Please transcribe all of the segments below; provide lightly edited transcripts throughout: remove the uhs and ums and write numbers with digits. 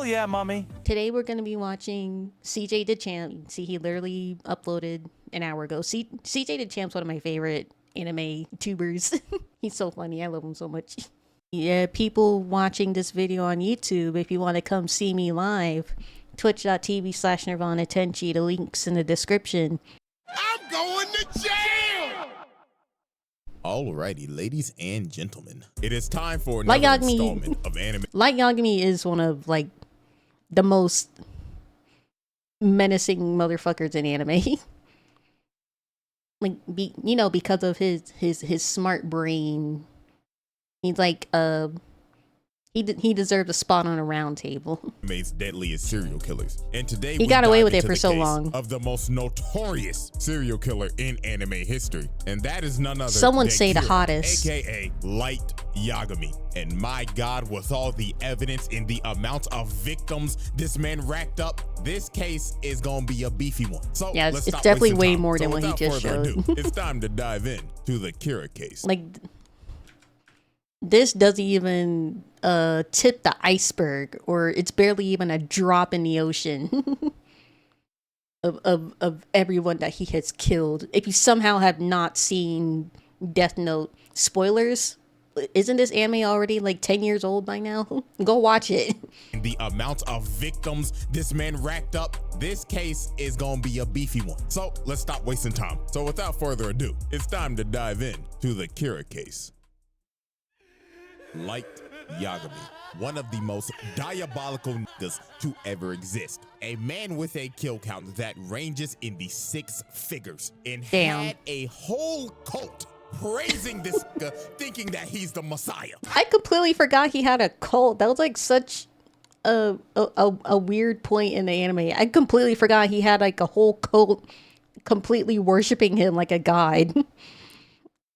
Hell yeah, mommy. Today we're going to be watching CJ Dachamp. See, he literally uploaded an hour ago. CJ Dachamp's one of my favorite anime tubers. He's so funny. I love him so much. Yeah, people watching this video on YouTube, if you want to come see me live, twitch.tv/Nirvana Tenchi. The link's in the description. I'm going to jail! Alrighty, ladies and gentlemen, it is time for Like another YAGAMI, installment of anime. Like YAGAMI is one of like the most menacing motherfuckers in anime. Like, because of his smart brain, he's like he deserved a spot on a round table. Anime's deadliest serial killers, and today he got away with it for so long. Of the most notorious serial killer in anime history, and that is none other. Someone than say the Kira, hottest, aka Light Yagami. And my God, with all the evidence and the amount of victims this man racked up, this case is gonna be a beefy one. So yeah, it's definitely way more than so what he just showed. it's time to dive in to the Kira case. Like, this doesn't even tip the iceberg, or it's barely even a drop in the ocean of everyone that he has killed. If you somehow have not seen Death Note, spoilers, isn't this anime already like 10 years old by now? Go watch it. The amount of victims this man racked up, this case is gonna be a beefy one. So let's stop wasting time. So without further ado, it's time to dive in to the Kira case. Light Yagami, one of the most diabolical niggas to ever exist. A man with a kill count that ranges in the 6 figures and had a whole cult praising this nigga, thinking that he's the Messiah. I completely forgot he had a cult. That was like such a weird point in the anime. I completely forgot he had like a whole cult completely worshiping him like a god.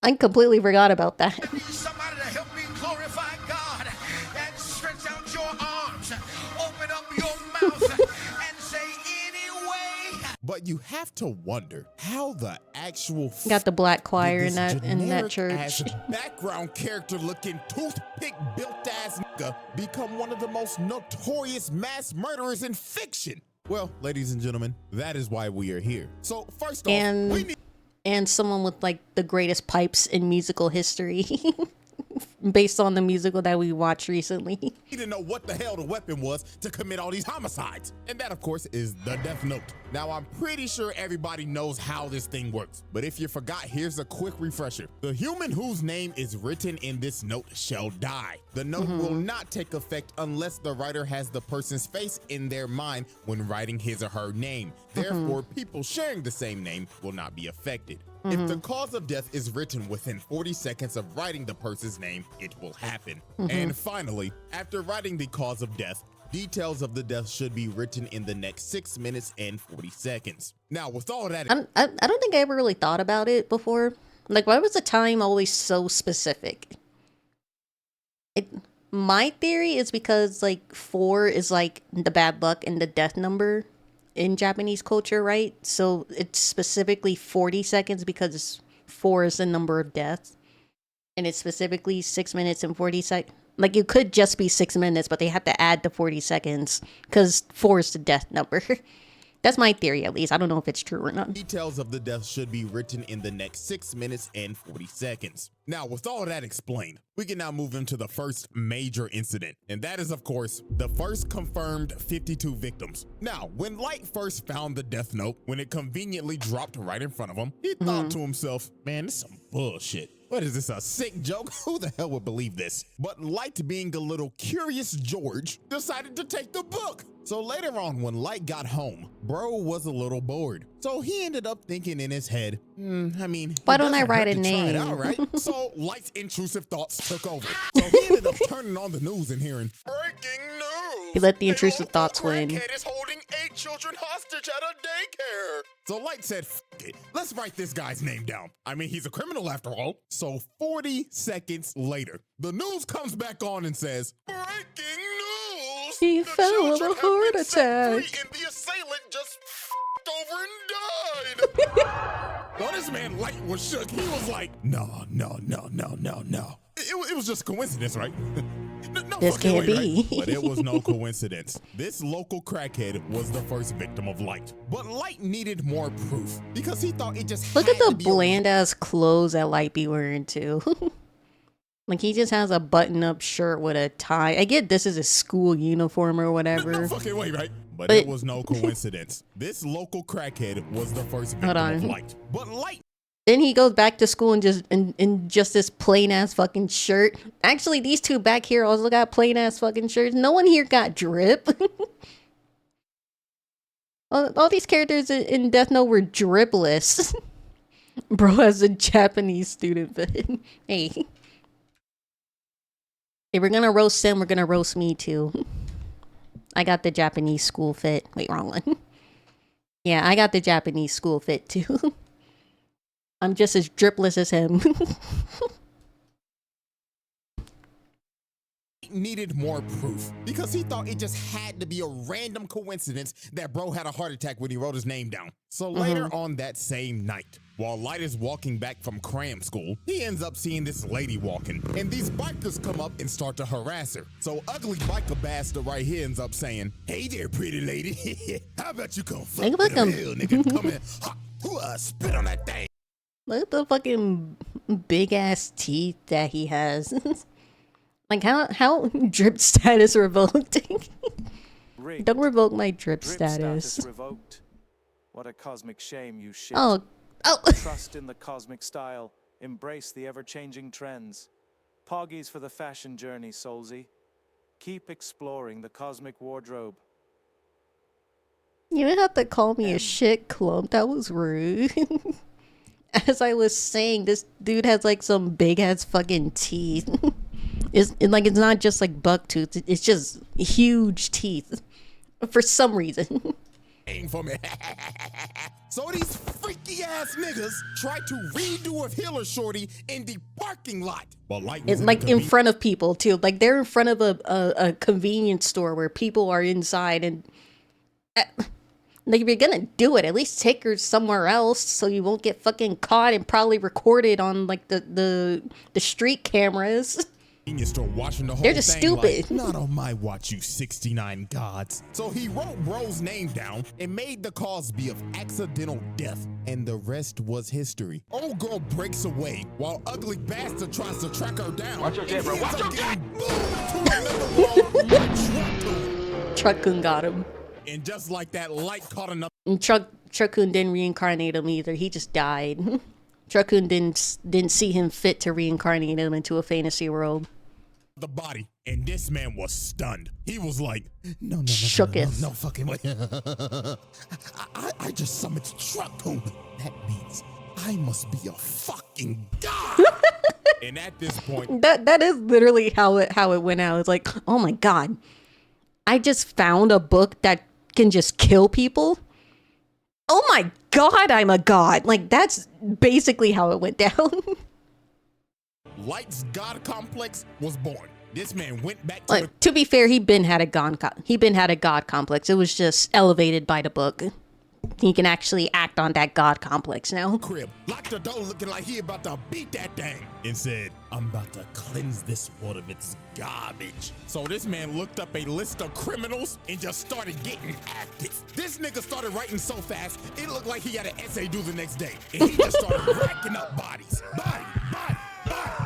I completely forgot about that. Somebody to help me glorify God and stretch out your arms, open up your mouth and say anyway. But you have to wonder how the actual got the black choir in that church. Background character looking toothpick built ass nigga become one of the most notorious mass murderers in fiction. Well, ladies and gentlemen, that is why we are here. So first off, we need and someone with like the greatest pipes in musical history. Based on the musical that we watched recently. He didn't know what the hell the weapon was to commit all these homicides. And that, of course, is the Death Note. Now, I'm pretty sure everybody knows how this thing works. But if you forgot, here's a quick refresher. The human whose name is written in this note shall die. The note will not take effect unless the writer has the person's face in their mind when writing his or her name. Therefore, people sharing the same name will not be affected. If the cause of death is written within 40 seconds of writing the person's name, it will happen. And finally, after writing the cause of death, details of the death should be written in the next 6 minutes and 40 seconds. Now, with all of that, I don't think I ever really thought about it before. Like, why was the time always so specific? My theory is because, like, 4 is, like, the bad luck and the death number in Japanese culture, right? So it's specifically 40 seconds because 4 is the number of deaths. And it's specifically 6 minutes and 40 seconds. Like, it could just be 6 minutes, but they have to add the 40 seconds because 4 is the death number. That's my theory, at least. I don't know if it's true or not. Details of the death should be written in the next 6 minutes and 40 seconds. Now, with all of that explained, we can now move into the first major incident. And that is, of course, the first confirmed 52 victims. Now, when Light first found the Death Note, when it conveniently dropped right in front of him, he thought to himself, man, this is some bullshit. What is this, a sick joke? Who the hell would believe this? But Light, being a little curious George, decided to take the book. So later on, when Light got home, bro was a little bored. So he ended up thinking in his head, why don't I write a name? All right. So Light's intrusive thoughts took over. So he ended up turning on the news and hearing, breaking news! He let the intrusive thoughts win. Kid is holding 8 children hostage at a daycare. So Light said, F it, let's write this guy's name down. I mean, he's a criminal after all. So 40 seconds later, the news comes back on and says, breaking news! He fell of a heart attack. And the assailant just over and died. Well, this man Light was shook. He was like, no. it was just a coincidence, right? No This fucking can't way, be. right? But it was no coincidence. This local crackhead was the first victim of Light. But Light needed more proof because he thought it just Look had at the to be bland ass clothes that Light be wearing too. Like he just has a button-up shirt with a tie. I get this is a school uniform or whatever. No fucking way, right? But it was no coincidence. This local crackhead was the first victim of Light. But Light. Then he goes back to school and just in just this plain ass fucking shirt. Actually, these two back here also got plain ass fucking shirts. No one here got drip. all these characters in Death Note were dripless. Bro has a Japanese student fit. Hey. If we're gonna roast him, we're gonna roast me too. I got the Japanese school fit. Wait, wrong one. Yeah, I got the Japanese school fit too. I'm just as dripless as him. Needed more proof because he thought it just had to be a random coincidence that bro had a heart attack when he wrote his name down. So later on that same night, while Light is walking back from cram school, he ends up seeing this lady walking, and these bikers come up and start to harass her. So ugly biker bastard right here ends up saying, "Hey there, pretty lady. How about you come fuck with a real nigga? Come in, spit on that thing." Look at the fucking big ass teeth that he has. Like how drip status revoked? Don't revoke my drip status. Revoked. What a cosmic shame, you shit. Oh. Trust in the cosmic style. Embrace the ever-changing trends. Poggies for the fashion journey, Soulsy. Keep exploring the cosmic wardrobe. You didn't have to call me a shit clump. That was rude. As I was saying, this dude has like some big ass fucking teeth. It's not just like buck tooth. It's just huge teeth for some reason. For me. So these freaky ass niggas tried to redo a Hiller shorty in the parking lot. But it's like in front of people too. Like they're in front of a convenience store where people are inside, and like if you're gonna do it, at least take her somewhere else so you won't get fucking caught and probably recorded on like the street cameras. Watching the whole They're just thing stupid. Like, not on my watch, you 69 gods. So he wrote bro's name down and made the cause be of accidental death, and the rest was history. Old girl breaks away while ugly bastard tries to track her down. Watch your jet, bro. Watch your jet. Truck-kun got him. And just like that, Light caught enough. And Truck-kun didn't reincarnate him either. He just died. Truck-kun didn't see him fit to reincarnate him into a fantasy world. The body, and this man was stunned. He was like, no fucking way. I just summoned Truck-kun. That means I must be a fucking god. And at this point, that is literally how it went out. It's like, oh my god, I just found a book that can just kill people. Oh my god, I'm a god. Like that's basically how it went down. Light's god complex was born. This man went back to be fair, he been had a god complex. It was just elevated by the book. He can actually act on that god complex now. Crib locked the door looking like he about to beat that thing and said, "I'm about to cleanse this world of its garbage." So this man looked up a list of criminals and just started getting active. This nigga started writing so fast it looked like he had an essay due the next day, and he just started racking up bodies,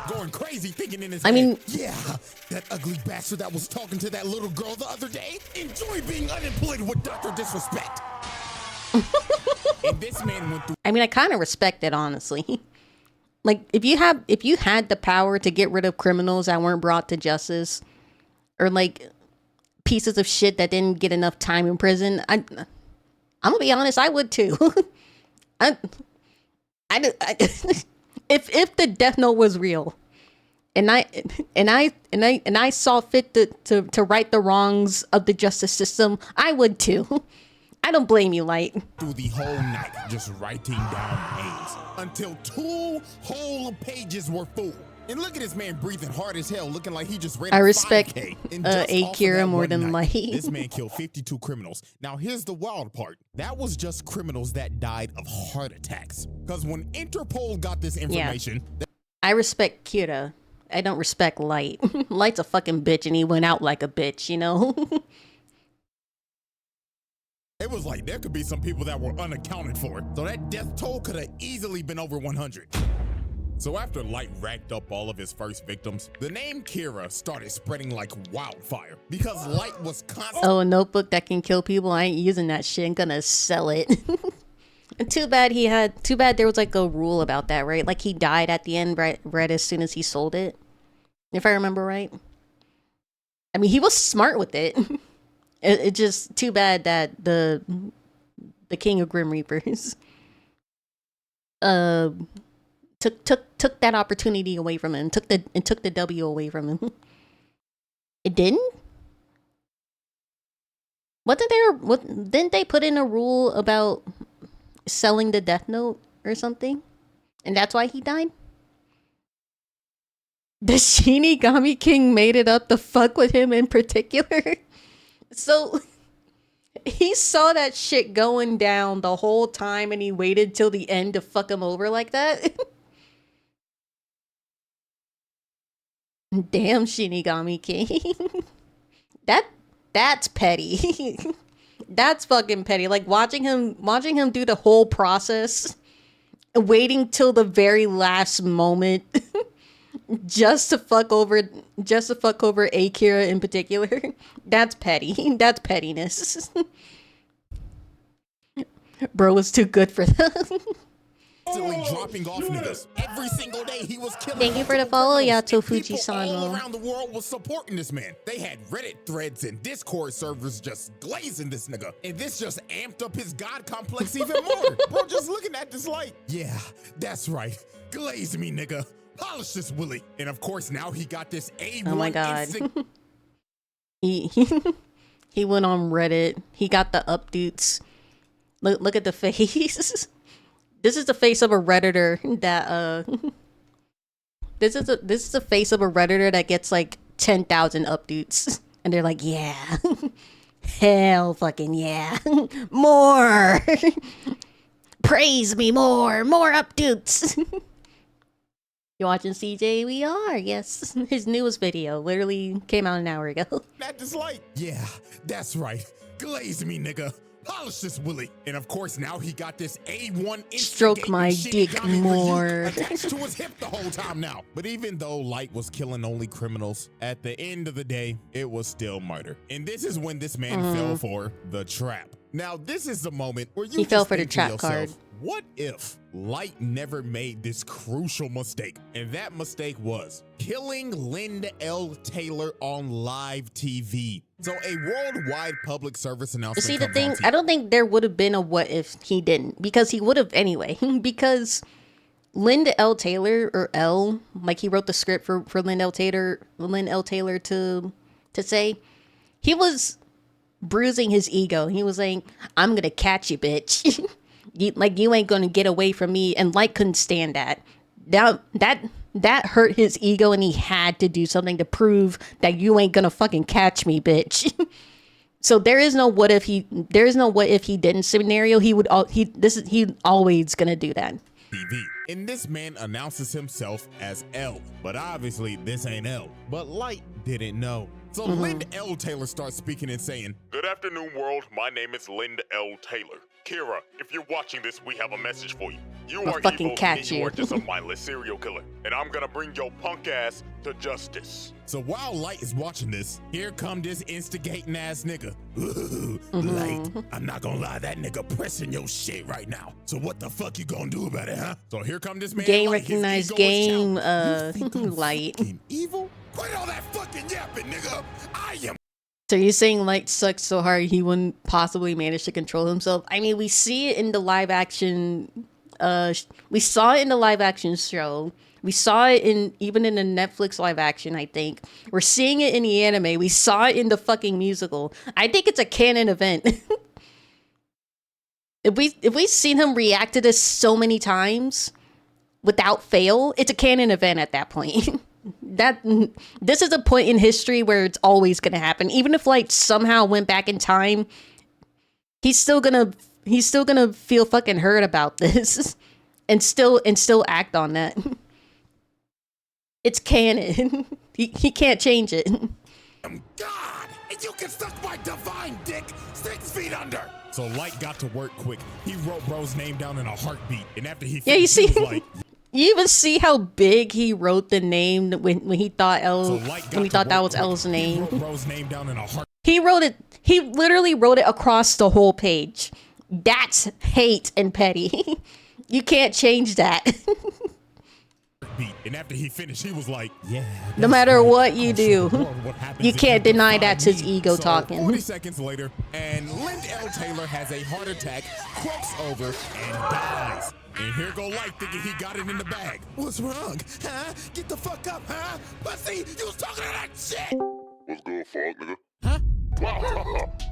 going crazy, thinking in his head, yeah, that ugly bastard that was talking to that little girl the other day enjoy being unemployed with Dr. Disrespect. And this man went through. I mean, I kind of respect it, honestly. Like, if you had the power to get rid of criminals that weren't brought to justice, or like pieces of shit that didn't get enough time in prison, I'm gonna be honest, I would too. If the Death Note was real, and I saw fit to right the wrongs of the justice system, I would too. I don't blame you, Light. Through the whole night, just writing down names until 2 whole pages were full. And look at this man breathing hard as hell, looking like he just ran. I respect Akira more than Light. This man killed 52 criminals. Now here's the wild part. That was just criminals that died of heart attacks. Because when Interpol got this information, I respect Kira I don't respect Light. Light's a fucking bitch, and he went out like a bitch, you know? It was like there could be some people that were unaccounted for. So that death toll could have easily been over 100. So after Light racked up all of his first victims, the name Kira started spreading like wildfire because Light was constant. Oh, a notebook that can kill people? I ain't using that shit. I'm gonna sell it. Too bad there was like a rule about that, right? Like he died at the end right as soon as he sold it. If I remember right. I mean, he was smart with it. It just too bad that the King of Grim Reapers took that opportunity away from him. Took the W away from him. It didn't? Didn't they put in a rule about selling the Death Note or something? And that's why he died? The Shinigami King made it up to fuck with him in particular? So he saw that shit going down the whole time and he waited till the end to fuck him over like that? Damn, Shinigami King. That's petty. That's fucking petty. Like watching him do the whole process, waiting till the very last moment just to fuck over Akira in particular. That's petty. That's pettiness. Bro was too good for them. Dropping off niggas. Every single day he was killing. Thank you for the follow, Yato People Fuji-san. all around the world was supporting this man. They had Reddit threads and Discord servers just glazing this nigga. And this just amped up his god complex even more. Bro, just looking at this like, yeah, that's right. Glaze me, nigga. Polish this Willie. And of course, now he got this A1. Oh my god. He went on Reddit. He got the updates. Look at the face. This is the face of a Redditor that this is the face of a Redditor that gets like 10,000 updates. And they're like, yeah. Hell fucking yeah. More. Praise me more. More updates. You watching CJ? We are, yes. His newest video literally came out an hour ago. That dislike. Yeah, that's right. Glaze me, nigga. Polish this Willie. And of course, now he got this A1 Stroke my dick more. Attached to his hip the whole time now. But even though Light was killing only criminals, at the end of the day, it was still murder. And this is when this man fell for the trap. Now, this is the moment where you fell for the think to trap yourself, card. what if Light never made this crucial mistake? And that mistake was killing Linda L. Taylor on live TV. So a worldwide public service announcement. See, the comes thing, on I don't think there would have been a what if he didn't, because he would have anyway. Because Linda L. Taylor, or L, like he wrote the script for Lynn L. Taylor to say, he was bruising his ego. He was saying, I'm gonna catch you, bitch. you ain't gonna get away from me. And Light couldn't stand that. That hurt his ego, and he had to do something to prove that you ain't gonna fucking catch me, bitch. So there is no what if he didn't scenario. He always gonna do that. TV. And this man announces himself as L, but obviously this ain't L. But Light didn't know. So Linda L. Taylor starts speaking and saying, "Good afternoon, world. My name is Linda L. Taylor. Kira, if you're watching this, we have a message for you. You I'll are fucking evil, catch and you you. are just a mindless serial killer, and I'm gonna bring your punk ass to justice." So while Light is watching this, here come this instigating ass nigga. Ooh, Light, I'm not gonna lie, that nigga pressing your shit right now. So what the fuck you gonna do about it, huh? So here come this man. Game Light, his recognized ego is game, challenged. You think I'm Light. fucking evil? Quit all that fucking yapping, nigga. I am. So you're saying Light sucks so hard he wouldn't possibly manage to control himself? I mean, we see it in the live action. We saw it in the live action show. We saw it even in the Netflix live action. I think we're seeing it in the anime. We saw it in the fucking musical. I think it's a canon event. If we've seen him react to this so many times without fail, it's a canon event at that point. This is a point in history where it's always gonna happen. Even if Light somehow went back in time, he's still gonna feel fucking hurt about this and still act on that. It's canon. He can't change it. God, and you can suck my divine dick 6 feet under. So Light got to work quick. He wrote bro's name down in a heartbeat, and after he Yeah, you finished, he see, was like, you even see how big he wrote the name when he thought so Light got when he to thought that work was quick. L's He name. wrote bro's name down in a heartbeat. He wrote it. He literally wrote it across the whole page. That's hate and petty. You can't change that. And after he finished, he was like, yeah. No matter right. what you I'll do, show the world what happens you if can't deny defy that's his me. ego So, talking. 40 seconds later, and Lynn L. Taylor has a heart attack, croaks over, and dies. And here go Light thinking he got it in the bag. What's wrong? Huh? Get the fuck up, huh? Pussy, you was talking to that shit! What's good, fuck nigga? Huh? Wow,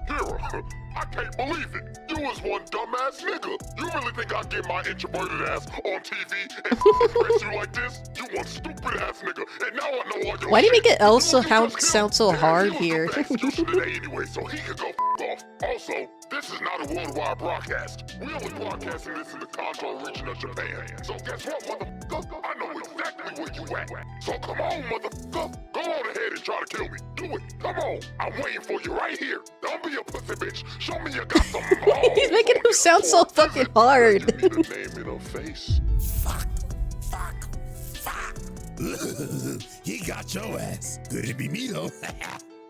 Kira, I can't believe it. You was one dumbass nigga. You really think I'd get my introverted ass on TV and address you like this? You one stupid ass nigga. And now I know all your Why do you shit. make it else You know you sound just so killed. hard Yeah, here? he was the best today anyway, so he could go off. Also, this is not a worldwide broadcast. We only broadcasting this in the Kanto region of Japan. So guess what, motherfucker? I know exactly where you at. So come on, motherfucker. Go on ahead and try to kill me. Do it. Come on. I'm waiting for you right here. Don't be a pussy bitch. Show me you got some balls. He's making him sound so fucking hard. You need a name in her face. Fuck. He got your ass. Could it be me, though?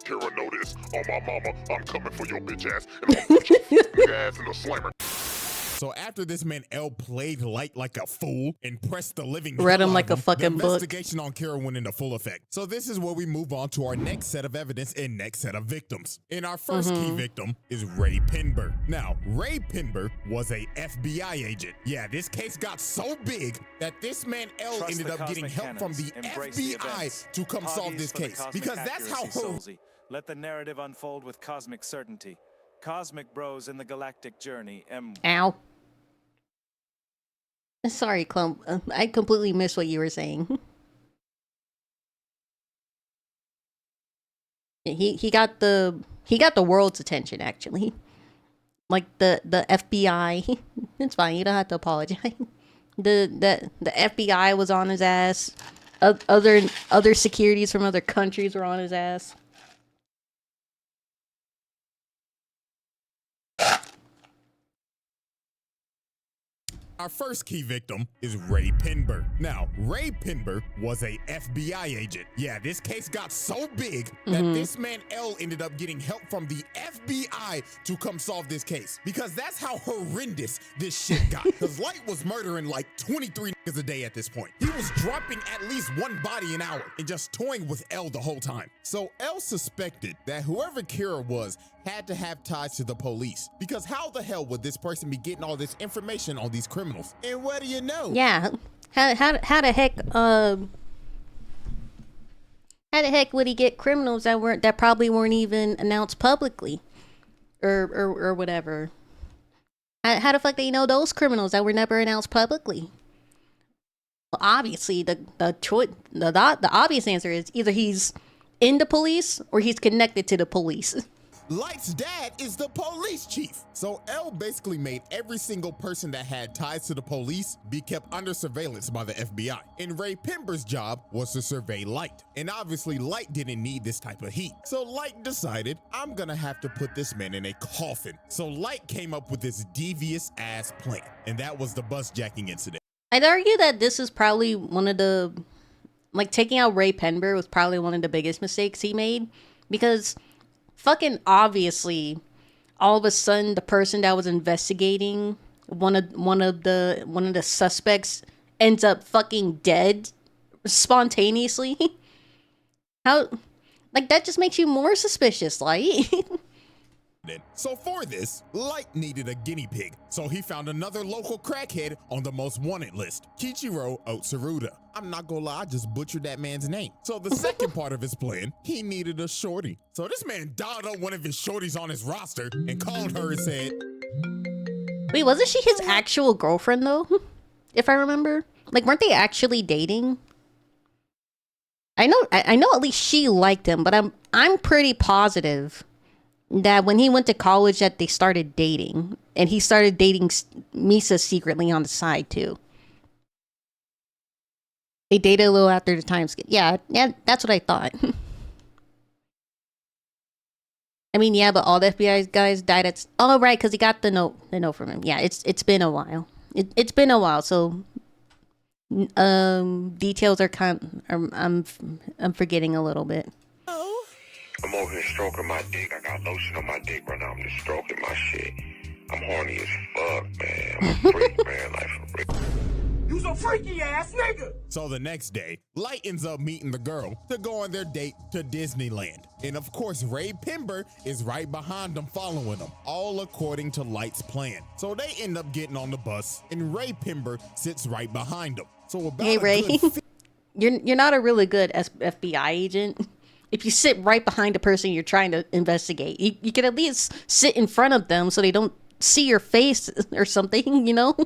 Kira, know this. On my mama, I'm coming for your bitch ass. And I'm gonna put your fucking ass in the slammer. So after this man L played Light like a fool and pressed the living Read hell him out like of a fucking the book. investigation on Kira went into full effect. So this is where we move on to our next set of evidence and next set of victims. And our first key victim is Ray Pinber. Now, Ray Pinber was a FBI agent. Yeah, this case got so big that this man L Trust ended the up getting cosmic help from the canons. Embrace the FBI events. to come solve Hoggies this for the case. cosmic Because that's how accuracy, her Solzy. Let the narrative unfold with cosmic certainty. Cosmic bros in the galactic journey. Ow. Sorry, Clump. I completely missed what you were saying. He got the world's attention, actually. Like the FBI. It's fine. You don't have to apologize. The FBI was on his ass. Other securities from other countries were on his ass. Our first key victim is Ray Pinber. Now, Ray Pinber was a FBI agent. Yeah, this case got so big that this man L ended up getting help from the FBI to come solve this case. Because that's how horrendous this shit got. Because Light was murdering like 23 niggas a day at this point. He was dropping at least one body an hour and just toying with L the whole time. So L suspected that whoever Kira was had to have ties to the police. Because how the hell would this person be getting all this information on these criminals? And what do you know? Yeah. How the heck would he get criminals that probably weren't even announced publicly? Or whatever. How the fuck do you know those criminals that were never announced publicly? Well, obviously the obvious answer is either he's in the police or he's connected to the police. Light's dad is the police chief. So L basically made every single person that had ties to the police be kept under surveillance by the FBI. And Ray Pinber's job was to survey Light. And obviously Light didn't need this type of heat. So Light decided, I'm gonna have to put this man in a coffin. So Light came up with this devious ass plan. And that was the bus jacking incident. I'd argue that this is probably one of the, like, taking out Ray Penber was probably one of the biggest mistakes he made, because fucking obviously, all of a sudden, the person that was investigating one of the suspects ends up fucking dead spontaneously. How, like, that just makes you more suspicious, like. So for this, Light needed a guinea pig, so he found another local crackhead on the most wanted list, Kichiro Otsuruda. I'm not gonna lie, I just butchered that man's name. So the second part of his plan, he needed a shorty. So this man dialed up one of his shorties on his roster and called her and said, Wait, wasn't she his actual girlfriend though? If I remember, like, weren't they actually dating? I know at least she liked him, but I'm pretty positive that when he went to college that they started dating, and he started dating Misa secretly on the side too. They dated a little after the time skip. Yeah, that's what I thought. I mean, yeah, but all the FBI guys died at. Oh, right, because he got the note from him. Yeah, it's been a while. It's been a while, so details are I'm forgetting a little bit. I'm over here stroking my dick. I got lotion on my dick right now. I'm just stroking my shit. I'm horny as fuck, man. I'm a freak, man. Like, for real. You's a freaky ass nigga. So the next day, Light ends up meeting the girl to go on their date to Disneyland. And of course, Ray Pember is right behind them, following them, all according to Light's plan. So they end up getting on the bus, and Ray Pember sits right behind them. So about Hey, Ray, you're not a really good FBI agent. If you sit right behind the person you're trying to investigate, you can at least sit in front of them so they don't see your face or something, you know?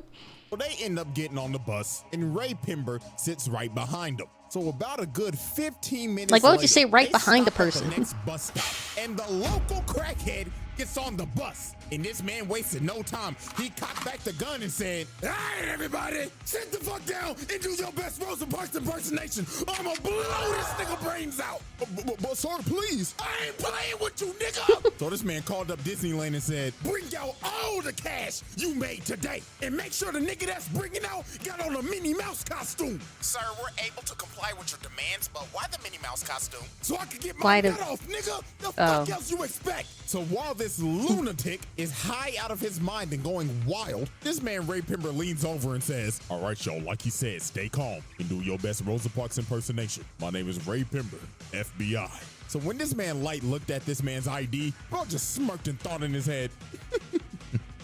So they end up getting on the bus, and Ray Pember sits right behind them. So about a good 15 minutes Like, why would you later, sit right they behind the stop at person? The next bus stop, and the local crackhead gets on the bus. And this man wasted no time. He cocked back the gun and said, "All right, everybody, sit the fuck down and do your best Rosa Parks impersonation. I'ma blow this nigga brains out." But sir, please. I ain't playing with you, nigga. So this man called up Disneyland and said, "Bring out all the cash you made today. And make sure the nigga that's bringing out got on a Minnie Mouse costume." Sir, we're able to comply with your demands, but why the Minnie Mouse costume? So I could get Why my the- nut off, nigga. The fuck else you expect? So while this lunatic is high out of his mind and going wild, this man Ray Pember leans over and says, "All right, y'all, like he said, stay calm and do your best Rosa Parks impersonation. My name is Ray Pember, FBI." So when this man Light looked at this man's ID, bro just smirked and thought in his head,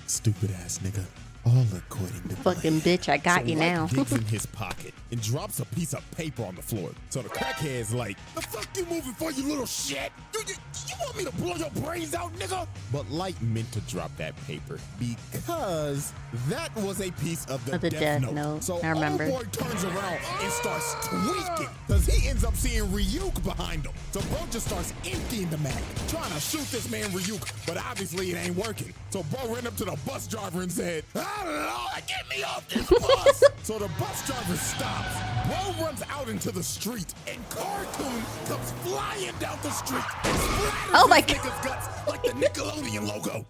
"Stupid ass nigga. All according to Fucking plan." bitch, I got you Light now. digs in his pocket and drops a piece of paper on the floor. So the crackhead's like, "The fuck you moving for, you little shit? You want me to blow your brains out, nigga?" But Light meant to drop that paper because that was a piece of the Death Note. So I remember. old boy turns around and starts tweaking because he ends up seeing Ryuk behind him. So bro just starts emptying the mag, trying to shoot this man Ryuk, but obviously it ain't working. So bro ran up to the bus driver and said, "Oh Lord, get me off this bus." So the bus driver stops. Bro runs out into the street, and Cartoon comes flying down the street and splatters Oh my this nigga's guts like the Nickelodeon logo.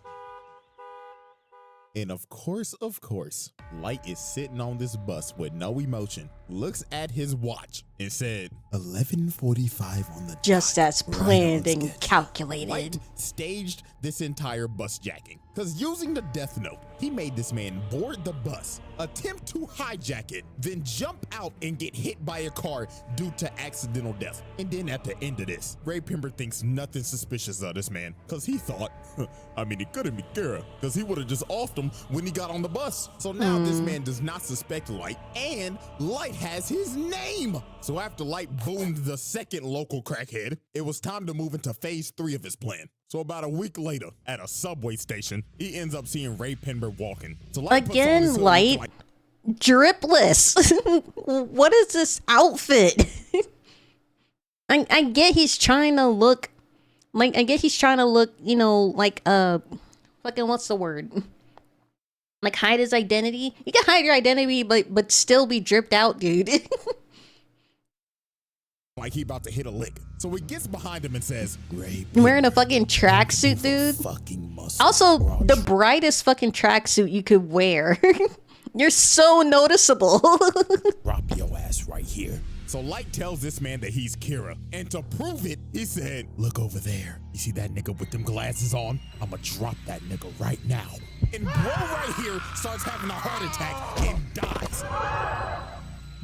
And of course, Light is sitting on this bus with no emotion, looks at his watch, and said, 11:45 on the Just dot, as right planned on and schedule." calculated. Light staged this entire bus jacking, because using the Death Note, he made this man board the bus, attempt to hijack it, then jump out and get hit by a car due to accidental death. And then at the end of this, Ray Pember thinks nothing suspicious of this man, because he thought, he couldn't be Kira, because he would have just offed him when he got on the bus. So now this man does not suspect Light, and Light has his name. So after Light boomed the second local crackhead, it was time to move into phase 3 of his plan. So about a week later, at a subway station, he ends up seeing Ray Pember walking. So Light puts on Again, his hood Light, like, dripless. What is this outfit? I get he's trying to look like, you know, like fucking what's the word? Like hide his identity. You can hide your identity, but still be dripped out, dude. like he about to hit a lick. So he gets behind him and says, "Ray, Wearing a fucking tracksuit, dude. fucking muscle. Also, bro. the brightest fucking tracksuit you could wear. You're so noticeable. Drop your ass right here." So Light tells this man that he's Kira, and to prove it, he said, "Look over there. You see that nigga with them glasses on? I'ma drop that nigga right now." And bro right here starts having a heart attack and dies.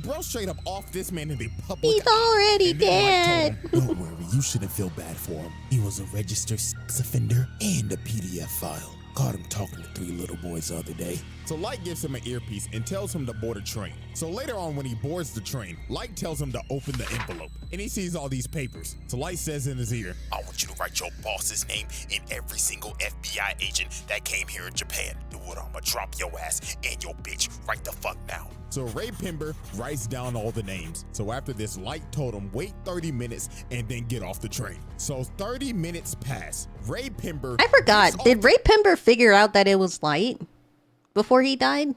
Bro straight up off this man in the public. He's already And then dead. Light told him, "Don't worry, you shouldn't feel bad for him. He was a registered sex offender and a PDF file. Caught him talking to 3 little boys the other day." So Light gives him an earpiece and tells him to board a train. So later on when he boards the train, Light tells him to open the envelope. And he sees all these papers. So Light says in his ear, I want you to write your boss's name in every single FBI agent that came here in Japan. Do what? I'ma drop your ass and your bitch right the fuck now. So Ray Pember writes down all the names. So after this, Light told him wait 30 minutes and then get off the train. So 30 minutes pass. Ray Pember... I forgot. Did Ray Pember figure out that it was Light before he died?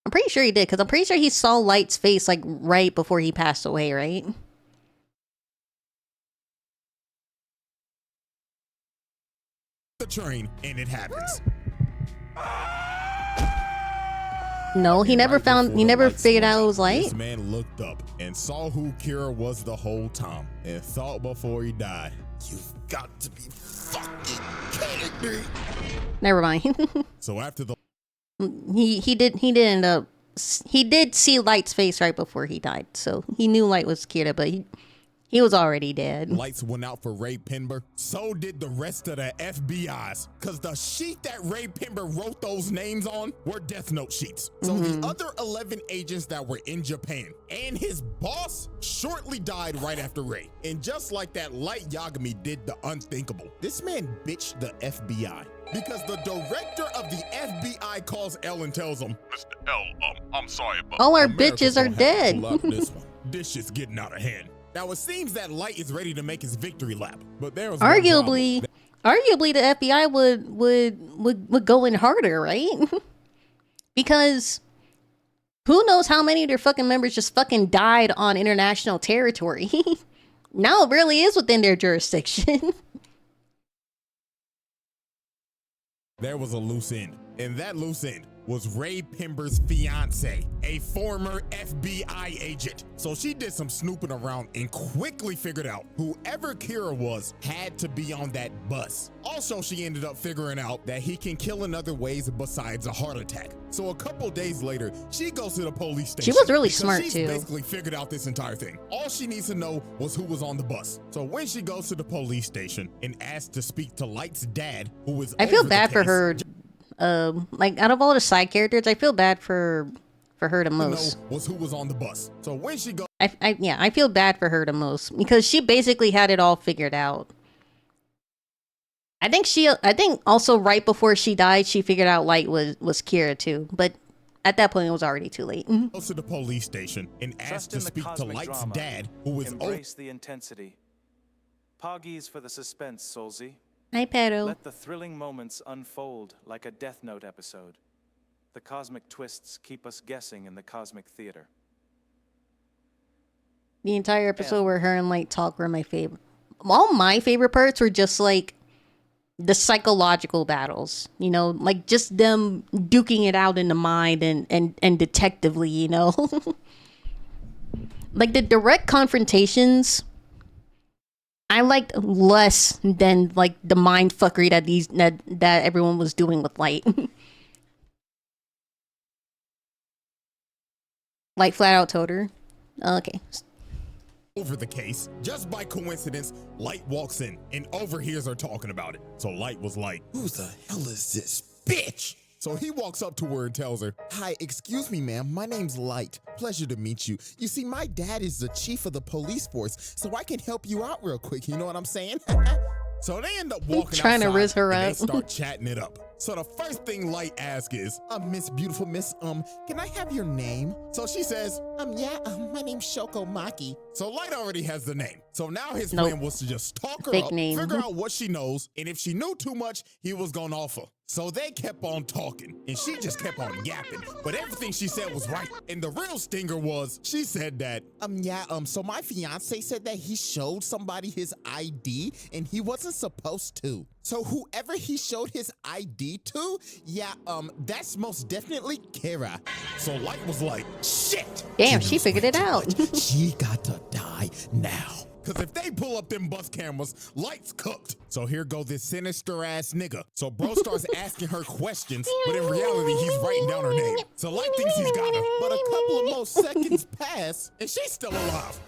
I'm pretty sure he did, because I'm pretty sure he saw Light's face, like, right before he passed away, right? The train, and it happens. No, he never Before he the never lights figured went out it was Light. This man looked up and saw who Kira was the whole time and thought before he died, "You've got to be fucking kidding me." Never mind. So after the he did see Light's face right before he died, so he knew Light was Kira, but he was already dead. lights went out for Ray Pember, so did the rest of the FBI's, because the sheet that Ray Pember wrote those names on were Death Note sheets. So the other 11 agents that were in Japan and his boss shortly died right after Ray. And just like that, Light Yagami did the unthinkable. This man bitched the FBI. Because the director of the FBI calls L and tells him, Mr. L, I'm sorry, but All our America's bitches are gonna have to dead. pull out this one. This shit's getting out of hand. Now it seems that Light is ready to make his victory lap, but there was one Arguably the FBI would go in harder, right? Because who knows how many of their fucking members just fucking died on international territory. Now it really is within their jurisdiction. There was a loose end, and that loose end was Ray Pember's fiance, a former FBI agent. So she did some snooping around and quickly figured out whoever Kira was had to be on that bus. Also, she ended up figuring out that he can kill in other ways besides a heart attack. So a couple days later, she goes to the police station. She was really because smart, she's too. basically figured out this entire thing. All she needs to know was who was on the bus. So when she goes to the police station and asks to speak to Light's dad, who was I feel over the bad for case, her. Like out of all the side characters, I feel bad for her the most. was who was on the bus. So when she goes I feel bad for her the most because she basically had it all figured out. I think also right before she died, she figured out Light was Kira too, but at that point it was already too late. goes to the police station and asks Trust to in the speak to cosmic Light's drama. dad, who was Embrace the intensity. Poggies for the suspense, Solzy. Hi, Pedro. Let the thrilling moments unfold like a Death Note episode. The cosmic twists keep us guessing in the cosmic theater. The entire episode where her and Light talk were my favorite. All my favorite parts were just like the psychological battles, you know, like just them duking it out in the mind and detectively, you know. Like the direct confrontations I liked less than like the mind fuckery that everyone was doing with Light. Light flat out told her. Okay. over the case. Just by coincidence, Light walks in and overhears her talking about it. So Light was like, "Who the hell is this bitch?" So he walks up to her and tells her, "Hi, excuse me, ma'am. My name's Light. Pleasure to meet you. You see, my dad is the chief of the police force, so I can help you out real quick. You know what I'm saying?" So they end up walking Trying to outside riz her and up. they start chatting it up. So the first thing Light asks is, Miss Beautiful Miss, can I have your name?" So she says, my name's Shoko Maki. So Light already has the name. So now his plan was to just talk her Fake up, name. figure out what she knows, and if she knew too much, he was gonna offer. So they kept on talking, and she just kept on yapping. But everything she said was right. And the real stinger was, she said that, so my fiance said that he showed somebody his ID, and he wasn't supposed to. So whoever he showed his ID to, that's most definitely Kira. So Light was like, shit. Damn, Kira's she figured it way too out. much. She got to die now. Cause if they pull up them bus cameras, Light's cooked. So here go this sinister ass nigga. So bro starts asking her questions, but in reality, he's writing down her name. So Light thinks he's got her, but a couple of more seconds pass, and she's still alive.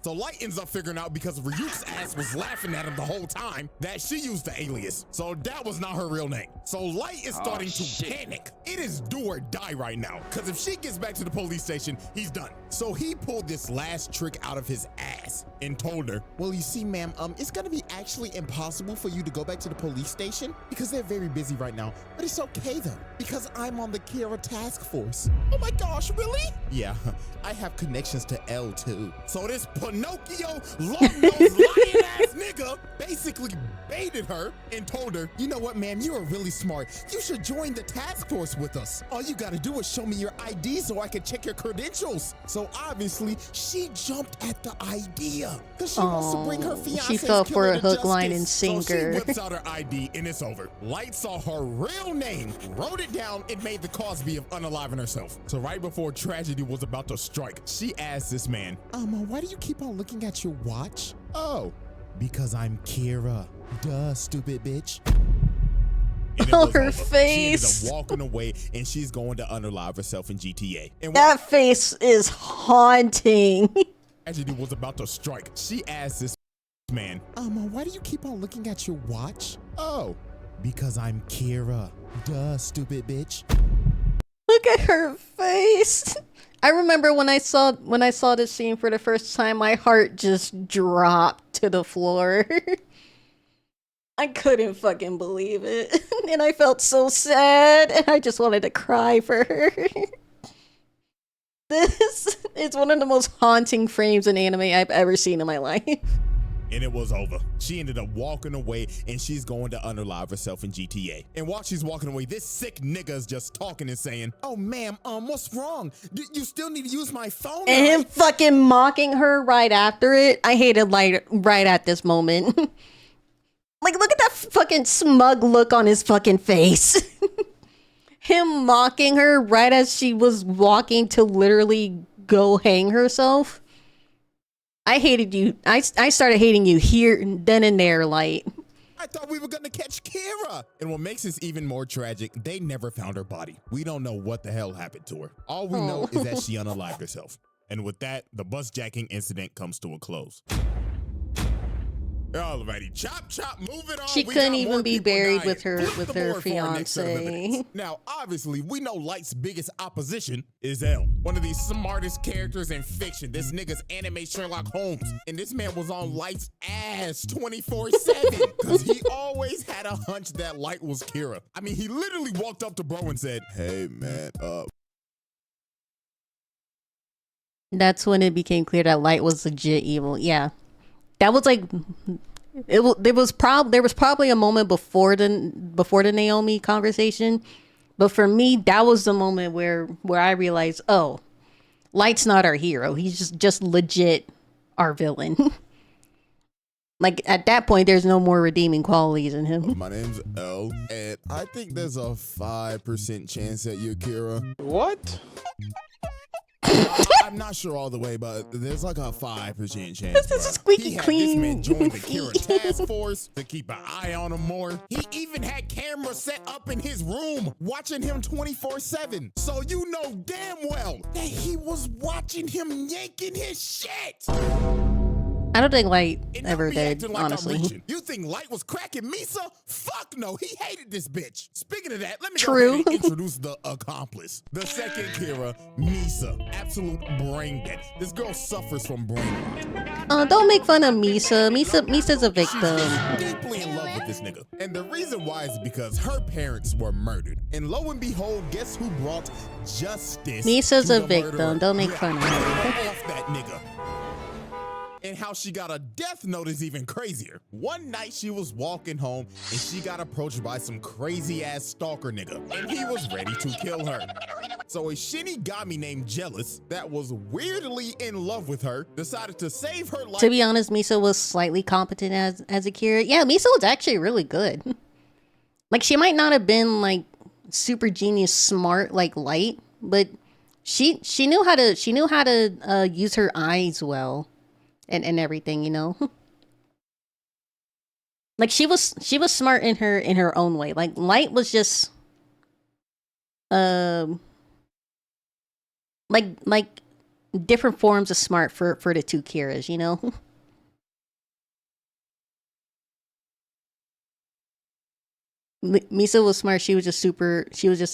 So Light ends up figuring out, because Ryuk's ass was laughing at him the whole time, that she used the alias. So that was not her real name. So Light is starting to panic. It is do or die right now, because if she gets back to the police station, he's done. So he pulled this last trick out of his ass. and told her, well, you see, ma'am, it's gonna be actually impossible for you to go back to the police station because they're very busy right now. But it's okay though, because I'm on the Kira task force. Oh my gosh, really? Yeah, I have connections to L too. So this Pinocchio, long-nosed, lion-ass nigga basically baited her and told her, you know what, ma'am, you are really smart. You should join the task force with us. All you gotta do is show me your ID so I can check your credentials. So obviously, she jumped at the idea because she wants to bring her fiance's she fell for a killer to hook, line, and justice. So sinker. she whips out her ID and it's over. Light saw her real name, wrote it down, and made the Cosby of unaliving herself. So right before tragedy was about to strike, she asked this man, why do you keep on looking at your watch? Oh, because I'm Kira. Duh, stupid bitch. And it Oh, was her over. face. She ended up walking away, and she's going to unalive herself in GTA. And That face is haunting. tragedy was about to strike, she asked this man, why do you keep on looking at your watch? Oh, because I'm Kira. Duh, stupid bitch. Look at her face. I remember when I saw this scene for the first time, my heart just dropped to the floor. I couldn't fucking believe it. And I felt so sad and I just wanted to cry for her. This is one of the most haunting frames in anime I've ever seen in my life. And it was over. She ended up walking away, and she's going to unalive herself in GTA. And while she's walking away, this sick nigga is just talking and saying, oh, ma'am, what's wrong? You still need to use my phone, And him right? fucking mocking her right after it. I hated Light right at this moment. Like, look at that fucking smug look on his fucking face. Him mocking her right as she was walking to literally go hang herself. I hated you. I started hating you here, then and there, Light. I thought we were gonna catch Kira. And what makes this even more tragic, they never found her body. We don't know what the hell happened to her. All we know is that she unalived herself. And with that, the bus jacking incident comes to a close. Alrighty, chop, moving on. She We couldn't got even more be people buried dying. with her Flip the board for our next set of fiance. events. Now, obviously, we know Light's biggest opposition is L, one of the smartest characters in fiction. This nigga's anime Sherlock Holmes, and this man was on Light's ass 24/7 because he always had a hunch that Light was Kira. I mean, he literally walked up to bro and said, "Hey, man, That's when it became clear that Light was legit evil. Yeah. That was like there was probably a moment before the Naomi conversation, but for me that was the moment where I realized, oh, Light's not our hero. He's just legit our villain. Like at that point there's no more redeeming qualities in him. my name's L, and I think there's a 5% chance that you're Kira." What? I'm not sure all the way, but there's like a 5% chance. This is bruh. squeaky He had clean this man join the feet. Kira task force to keep an eye on him more. He even had cameras set up in his room watching him 24/7. So you know damn well that he was watching him yanking his shit. I don't think Light And now ever we did, acting like I'm honestly. reaching. You think Light was cracking Misa? Fuck no, he hated this bitch. Speaking of that, let me True. go ahead and introduce the accomplice. The second Kira, Misa. Absolute brain dead. This girl suffers from brain rot. Don't make fun of Misa. Misa's a victim. She's deeply in love with this nigga. And the reason why is because her parents were murdered. And lo and behold, guess who brought justice? Misa's to a the victim. murderer? Don't make fun of her. Off that nigga. And how she got a death note is even crazier. One night she was walking home and she got approached by some crazy ass stalker nigga, and he was ready to kill her. So a Shinigami named Jealous, that was weirdly in love with her, decided to save her life. To be honest, Misa was slightly competent as a Kira. Yeah, Misa was actually really good. Like she might not have been like super genius smart like Light, but she knew how to use her eyes well. And everything, you know. Like she was smart in her own way. Like Light was just like different forms of smart for the two Kiras, you know. Misa was smart. She was just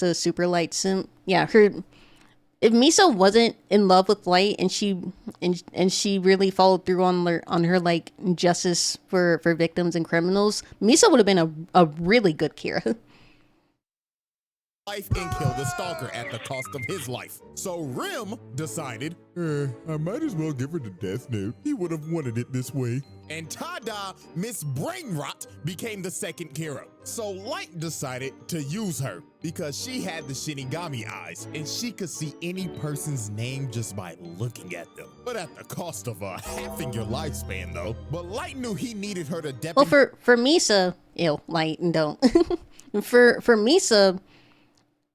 a super Light simp. Yeah, if Misa wasn't in love with Light and she really followed through on her like justice for victims and criminals, Misa would have been a really good Kira. Life and kill the stalker at the cost of his life. So Rim decided, I might as well give her the death note. He would have wanted it this way. And Tada, Miss Brainrot, became the second Kira. So Light decided to use her because she had the Shinigami eyes and she could see any person's name just by looking at them. But at the cost of halving your lifespan though. But Light knew he needed her to deputy. Well, for Misa, Light, don't. for Misa,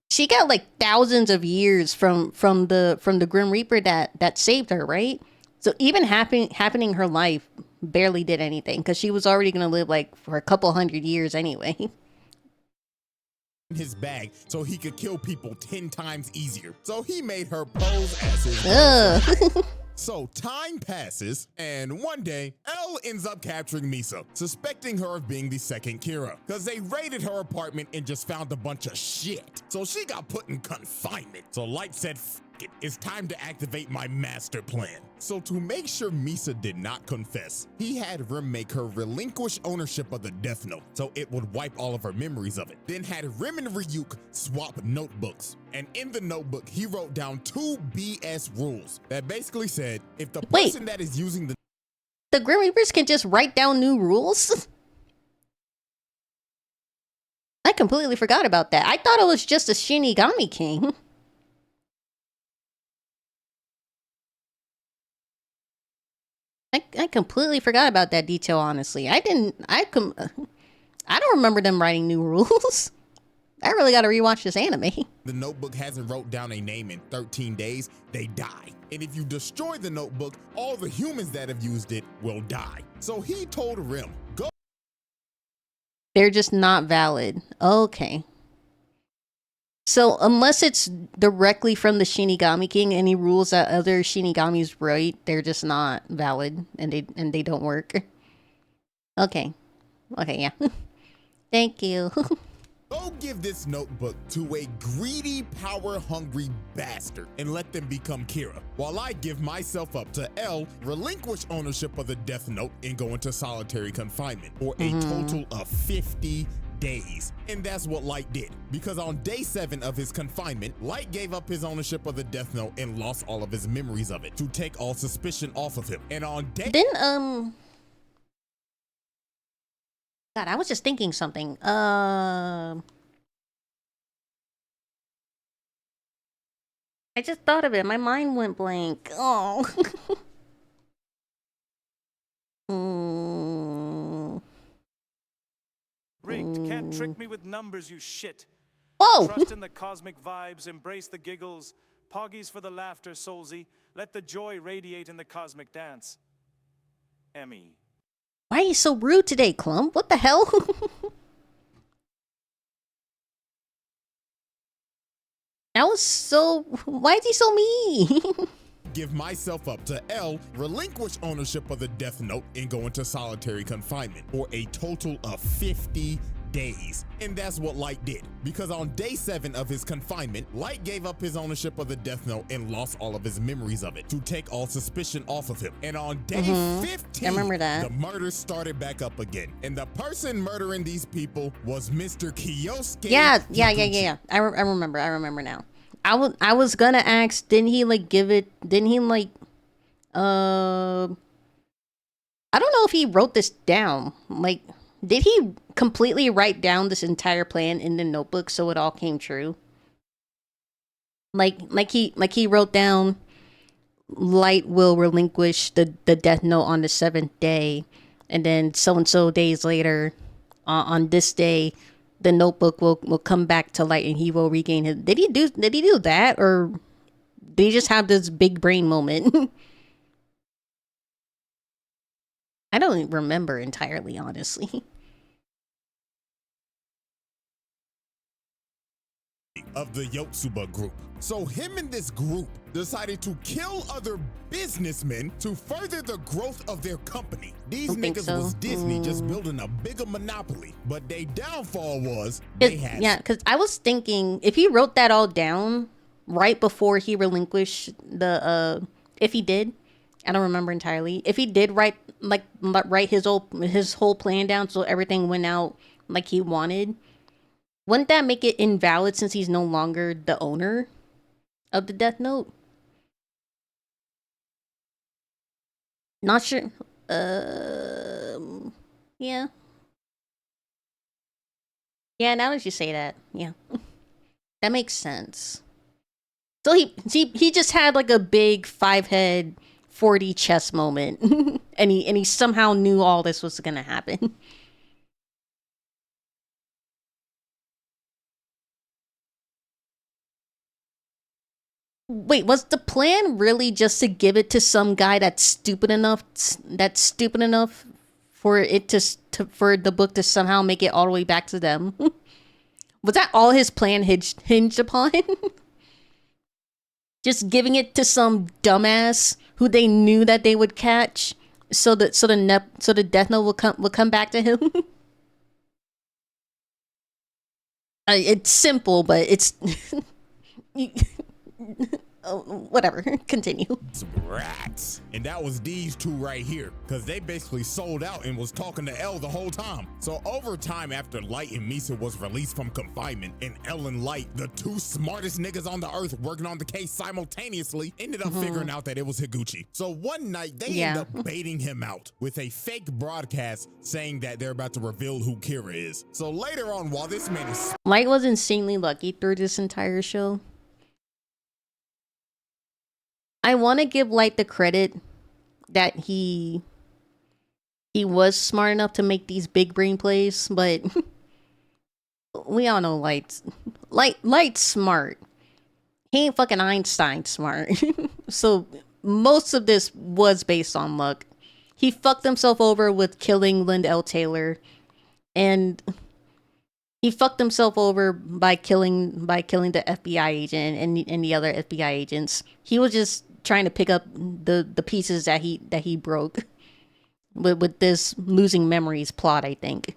she got like thousands of years from the Grim Reaper that saved her, right? So even happening her life barely did anything because she was already gonna live like for a couple hundred years anyway. In his bag so he could kill people 10 times easier. So he made her pose as his So time passes, and one day, L ends up capturing Misa, suspecting her of being the second Kira, because they raided her apartment and just found a bunch of shit. So she got put in confinement. So Light said, F it, it's time to activate my master plan. So to make sure Misa did not confess, he had Rim make her relinquish ownership of the Death Note, so it would wipe all of her memories of it. Then had Rim and Ryuk swap notebooks. And in the notebook, he wrote down 2 BS rules that basically said, if the person that is using the Grim Reapers can just write down new rules? I completely forgot about that. I thought it was just a Shinigami King. I completely forgot about that detail, honestly. I don't remember them writing new rules. I really gotta rewatch this anime. The notebook hasn't wrote down a name in 13 days, they die. And if you destroy the notebook, all the humans that have used it will die. So he told Rim, go. They're just not valid. Okay. So unless it's directly from the Shinigami King, any rules that other Shinigamis write, they're just not valid and they don't work. Okay. Okay, yeah. Thank you. Go give this notebook to a greedy, power-hungry bastard and let them become Kira, while I give myself up to L, relinquish ownership of the Death Note, and go into solitary confinement for a total of 50 days. And that's what Light did, because on day 7 of his confinement, Light gave up his ownership of the Death Note and lost all of his memories of it to take all suspicion off of him. And on day... God, I was just thinking something. I just thought of it. My mind went blank. Oh. Rigged, can't trick me with numbers, you shit. Whoa! Trust in the cosmic vibes, embrace the giggles. Poggies for the laughter, Soulsy. Let the joy radiate in the cosmic dance. Emmy. Why are you so rude today, Clump? What the hell? That was so... Why is he so mean? Give myself up to L, relinquish ownership of the Death Note, and go into solitary confinement for a total of 50 days. And that's what Light did, because on day 7 of his confinement, Light gave up his ownership of the Death Note and lost all of his memories of it to take all suspicion off of him. And on day 15, I remember that. The murders started back up again. And the person murdering these people was Mr. Kyosuke. Yeah. I remember now. I was gonna ask, didn't he like give it, didn't he like, I don't know if he wrote this down. Like, did he completely write down this entire plan in the notebook so it all came true? Like he wrote down, Light will relinquish the Death Note on the 7th day, and then so and so days later, on this day, the notebook will come back to Light and he will regain his... Did he do that, or did he just have this big brain moment? I don't remember entirely, honestly. Of the Yotsuba group. So him and this group decided to kill other businessmen to further the growth of their company. These niggas was Disney just building a bigger monopoly, but their downfall was they had... Yeah, because I was thinking, if he wrote that all down, right before he relinquished the if he did, I don't remember entirely. If he did write his whole plan down so everything went out like he wanted, wouldn't that make it invalid since he's no longer the owner of the Death Note? Not sure. Yeah. Yeah, now that you say that, yeah. That makes sense. So he just had like a big 5-head 4D chess moment. and he somehow knew all this was gonna happen. Wait, was the plan really just to give it to some guy that's stupid enough for it for the book to somehow make it all the way back to them? Was that all his plan hinged upon? Just giving it to some dumbass who they knew that they would catch, so the Death Note will come back to him. It's simple, but it's whatever. Continue. Some rats. And that was these two right here, because they basically sold out and was talking to L the whole time. So over time, after Light and Misa was released from confinement, and L and Light, the two smartest niggas on the earth working on the case simultaneously, ended up figuring out that it was Higuchi. So one night, they end up baiting him out with a fake broadcast saying that they're about to reveal who Kira is. So later on, while this man is... Light was insanely lucky through this entire show. I want to give Light the credit that he was smart enough to make these big brain plays, but we all know Light's smart. He ain't fucking Einstein smart. So most of this was based on luck. He fucked himself over with killing Lind L. Taylor, and he fucked himself over by killing the FBI agent and the other FBI agents. He was just trying to pick up the pieces that he broke with this losing memories plot, I think.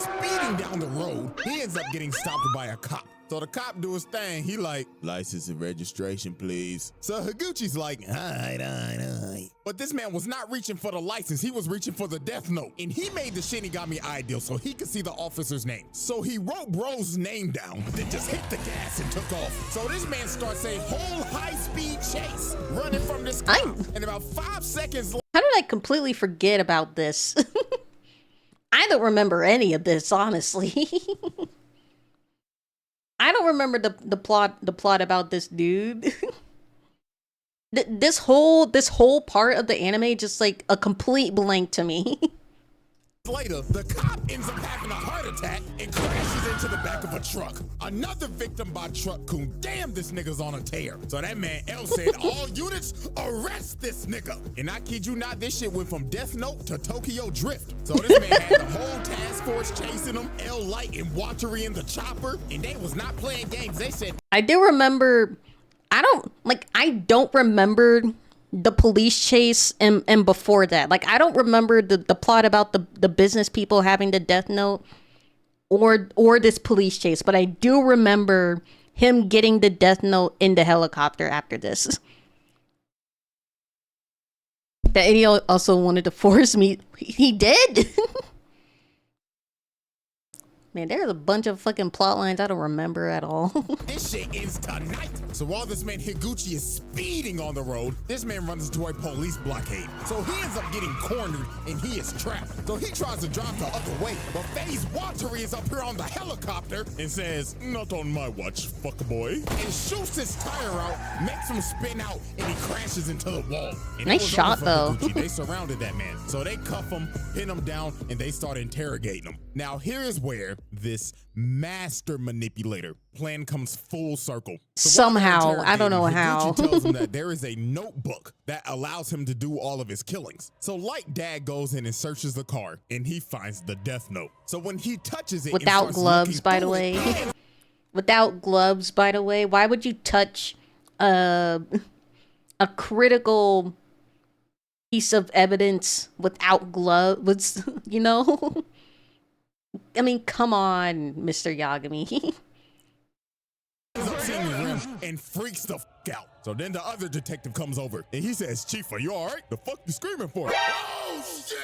Speeding down the road, he ends up getting stopped by a cop. So the cop do his thing. He like, license and registration, please. So Higuchi's like, all right. But this man was not reaching for the license. He was reaching for the Death Note. And he made the Shinigami ideal so he could see the officer's name. So he wrote bro's name down, then just hit the gas and took off. So this man starts a whole high-speed chase, running from this cop. And about 5 seconds later... How did I completely forget about this? I don't remember any of this, honestly. I don't remember the plot about this dude. This whole part of the anime just like a complete blank to me. Later, the cop ends up having a heart attack and crashes into the back of a truck. Another victim by truck coon. Damn, this nigga's on a tear. So that man L said, all units, arrest this nigga. And I kid you not, this shit went from Death Note to Tokyo Drift. So this man had the whole task force chasing him, L Light and Watery in the chopper, and they was not playing games. They said, I do remember, I don't remember the police chase and before that. Like, I don't remember the plot about the business people having the Death Note or this police chase, but I do remember him getting the Death Note in the helicopter after this. That he also wanted to force me. He did? Man, there's a bunch of fucking plot lines I don't remember at all. this shit ends tonight. So while this man Higuchi is speeding on the road, this man runs into a police blockade. So he ends up getting cornered and he is trapped. So he tries to drive the other way, but FaZe Watery is up here on the helicopter and says, not on my watch, fuckboy. And shoots his tire out, makes him spin out, and he crashes into the wall. And nice shot, though. They surrounded that man. So they cuff him, pin him down, and they start interrogating him. Now here is where this master manipulator plan comes full circle. So somehow, I don't know how. Higuchi tells him that there is a notebook that allows him to do all of his killings. So Light Dad goes in and searches the car, and he finds the Death Note. So when he touches it, without gloves, by the way, without gloves, by the way, why would you touch a critical piece of evidence without gloves? You know. I mean, come on, Mr. Yagami. Seeing his and freaks the out. So then the other detective comes over and he says, Chief, are you all right? The fuck you screaming for? Oh, shit!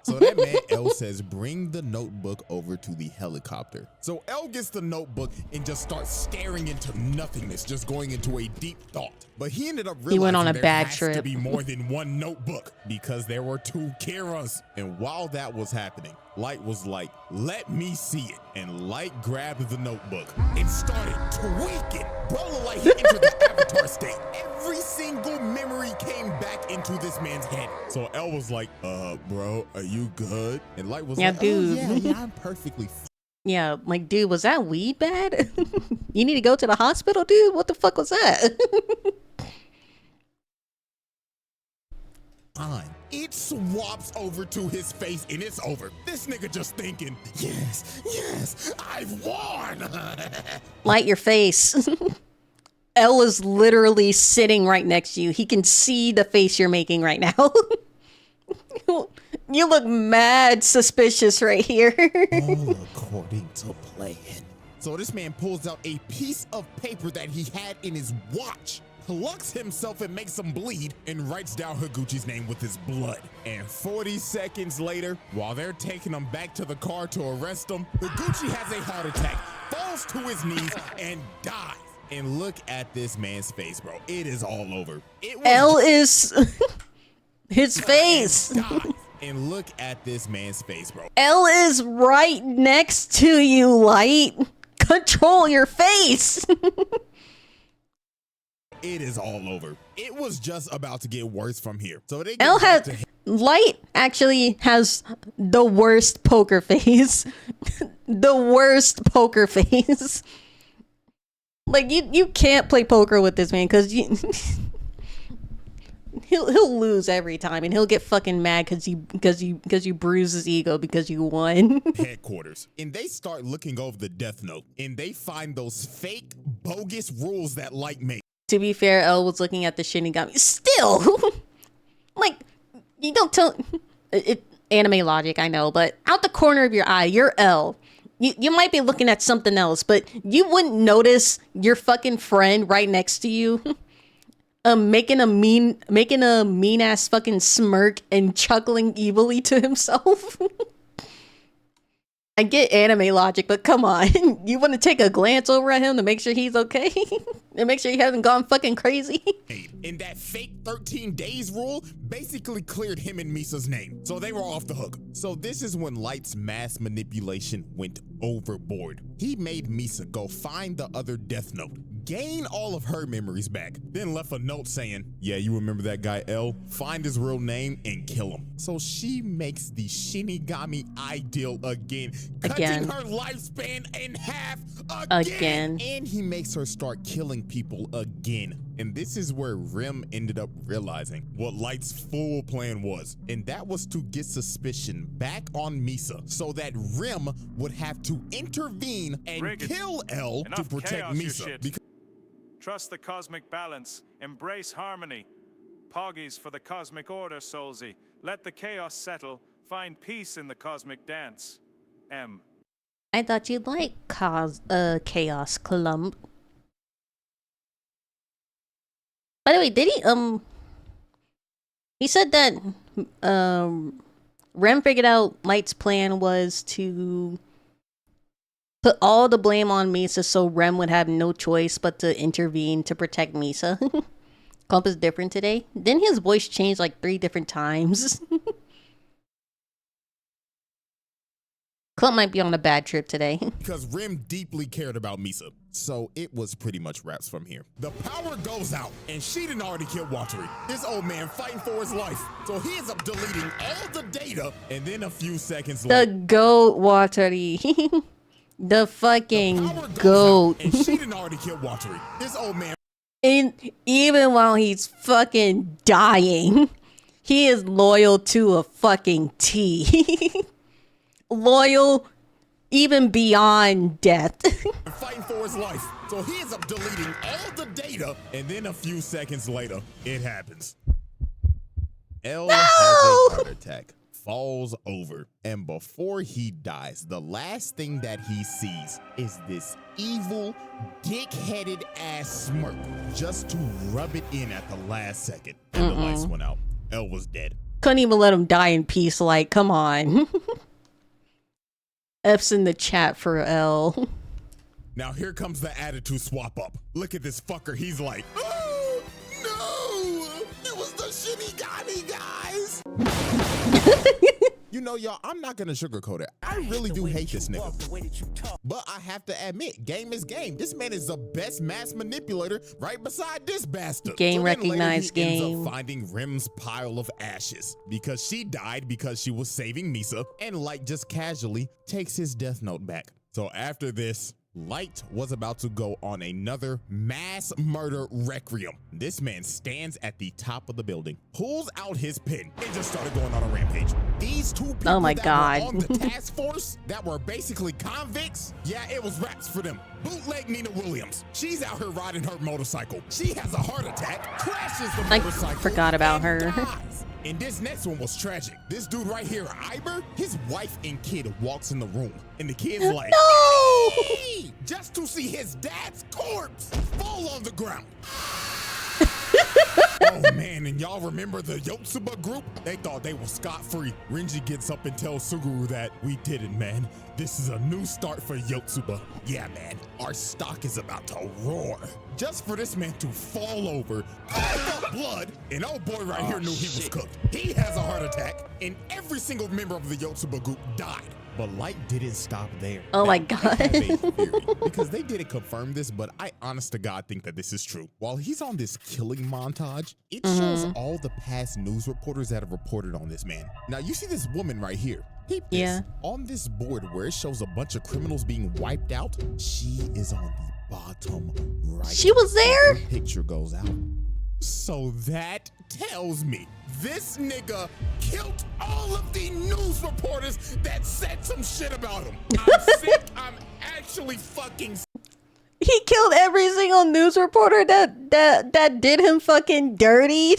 So that man L says, bring the notebook over to the helicopter. So L gets the notebook and just starts staring into nothingness, just going into a deep thought. But he ended up realizing He went on a there bad has trip. to be more than one notebook because there were 2 Kiras. And while that was happening, Light was like, let me see it. And Light grabbed the notebook and started tweaking. Bro looked like he entered the avatar state. Every single memory came back into this man's head. So L was like, bro, are you good? And Light was like, dude. oh, yeah, I'm perfectly Yeah, like, dude, was that weed bad? You need to go to the hospital, dude? What the fuck was that? fine. It swaps over to his face and it's over. This nigga just thinking, yes, I've won. Light your face. L is literally sitting right next to you. He can see the face you're making right now. You look mad suspicious right here. All according to plan. So this man pulls out a piece of paper that he had in his watch, plucks himself and makes him bleed, and writes down Higuchi's name with his blood. And 40 seconds later, while they're taking him back to the car to arrest him, Higuchi has a heart attack, falls to his knees, and dies. And look at this man's face, bro. It is all over. L is his face. And look at this man's face, bro. L is right next to you, Light. Control your face. It is all over. It was just about to get worse from here. So they L has Light actually has the worst poker face. The worst poker face. Like you can't play poker with this man because he'll lose every time and he'll get fucking mad because you bruise his ego because you won. Headquarters, and they start looking over the death note and they find those fake bogus rules that Light made. To be fair, L was looking at the Shinigami. Still, like, you don't tell it. Anime logic, I know, but out the corner of your eye, you're L. You might be looking at something else, but you wouldn't notice your fucking friend right next to you, making a mean ass fucking smirk and chuckling evilly to himself. I get anime logic, but come on. You want to take a glance over at him to make sure he's okay? And make sure he hasn't gone fucking crazy? And that fake 13 days rule basically cleared him and Misa's name. So they were off the hook. So this is when Light's mass manipulation went overboard. He made Misa go find the other death note, gain all of her memories back, then left a note saying, yeah, you remember that guy L? Find his real name and kill him. So she makes the Shinigami ideal again, cutting her lifespan in half again. And he makes her start killing people again. And this is where Rem ended up realizing what Light's full plan was. And that was to get suspicion back on Misa so that Rem would have to intervene and kill L to protect Misa. Trust the cosmic balance. Embrace harmony. Poggies for the cosmic order, Soulsy. Let the chaos settle. Find peace in the cosmic dance. M. I thought you'd like chaos, Clump. By the way, did he said that Rem figured out Light's plan was to put all the blame on Misa so Rem would have no choice but to intervene to protect Misa. Clump is different today. Didn't his voice change like 3 different times? Clump might be on a bad trip today. Because Rem deeply cared about Misa. So it was pretty much wraps from here. The power goes out, and she done already killed Watery. This old man fighting for his life. So he ends up deleting all the data, and then a few seconds later, the goat Watery. The fucking goat. and she done already killed Watery. This old man. And even while he's fucking dying, he is loyal to a fucking T. Loyal even beyond death. Fighting for his life. So he ends up deleting all the data, and then a few seconds later, it happens. L has a heart attack, falls over. And before he dies, the last thing that he sees is this evil, dick-headed ass smirk just to rub it in at the last second. And the lights went out. L was dead. Couldn't even let him die in peace. Like, come on. F's in the chat for L. Now here comes the attitude swap up. Look at this fucker. He's like, oh, no, it was the Shinigami guys. You know, y'all, I'm not gonna sugarcoat it. I really do hate this nigga. But I have to admit, game is game. This man is the best mass manipulator right beside this bastard. Game so then later recognized he ends game. up finding Rim's pile of ashes because she died because she was saving Misa, and Light just casually takes his death note back. So after this, Light was about to go on another mass murder requiem. This man stands at the top of the building, pulls out his pen, and just started going on a rampage. These two people Oh my that God. were on the task force that were basically convicts, yeah, it was raps for them. Bootleg Nina Williams. She's out here riding her motorcycle. She has a heart attack, crashes the I motorcycle. forgot about and her. dies. And this next one was tragic. This dude right here, Iber, his wife and kid walks in the room, and the kid's like, No! "Hey!" just to see his dad's corpse fall on the ground. Oh man, and y'all remember the Yotsuba group? They thought they were scot-free. Renji gets up and tells Suguru that we did it, man. This is a new start for Yotsuba. Yeah, man, our stock is about to roar. Just for this man to fall over, cough up blood, and old boy right here knew he was cooked. He has a heart attack, and every single member of the Yotsuba group died. But Light didn't stop there. Oh my Now, I have a God. theory, because they didn't confirm this, but I honest to God think that this is true. While he's on this killing montage, it shows all the past news reporters that have reported on this man. Now you see this woman right here. Peep this. Yeah. On this board where it shows a bunch of criminals being wiped out, she is on the bottom right. She was there? The picture goes out. So that tells me this nigga killed all of the news reporters that said some shit about him. I'm sick. I'm actually fucking He killed every single news reporter that did him fucking dirty.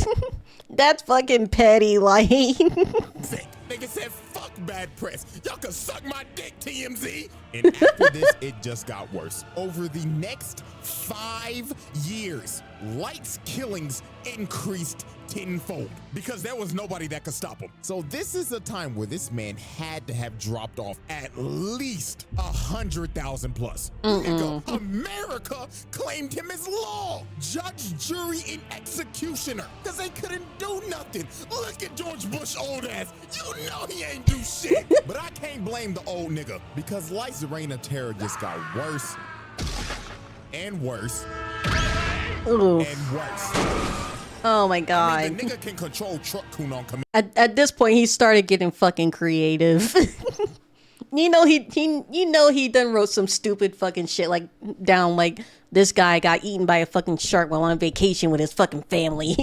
That's fucking petty, like. sick. Nigga said, fuck bad press. Y'all can suck my dick, TMZ. And after this, it just got worse. Over the next 5 years, Light's killings increased tenfold because there was nobody that could stop him. So this is a time where this man had to have dropped off at least 100,000 plus. Nigga, America claimed him as law, judge, jury, and executioner because they couldn't do nothing. Look at George Bush old ass. You know he ain't do shit. But I can't blame the old nigga because Light's reign of terror just got worse and worse Ooh. and worse. Oh my I God. mean, the nigga can control Truck Kun on command. At this point, he started getting fucking creative. You know he done wrote some stupid fucking shit like down like this guy got eaten by a fucking shark while on vacation with his fucking family.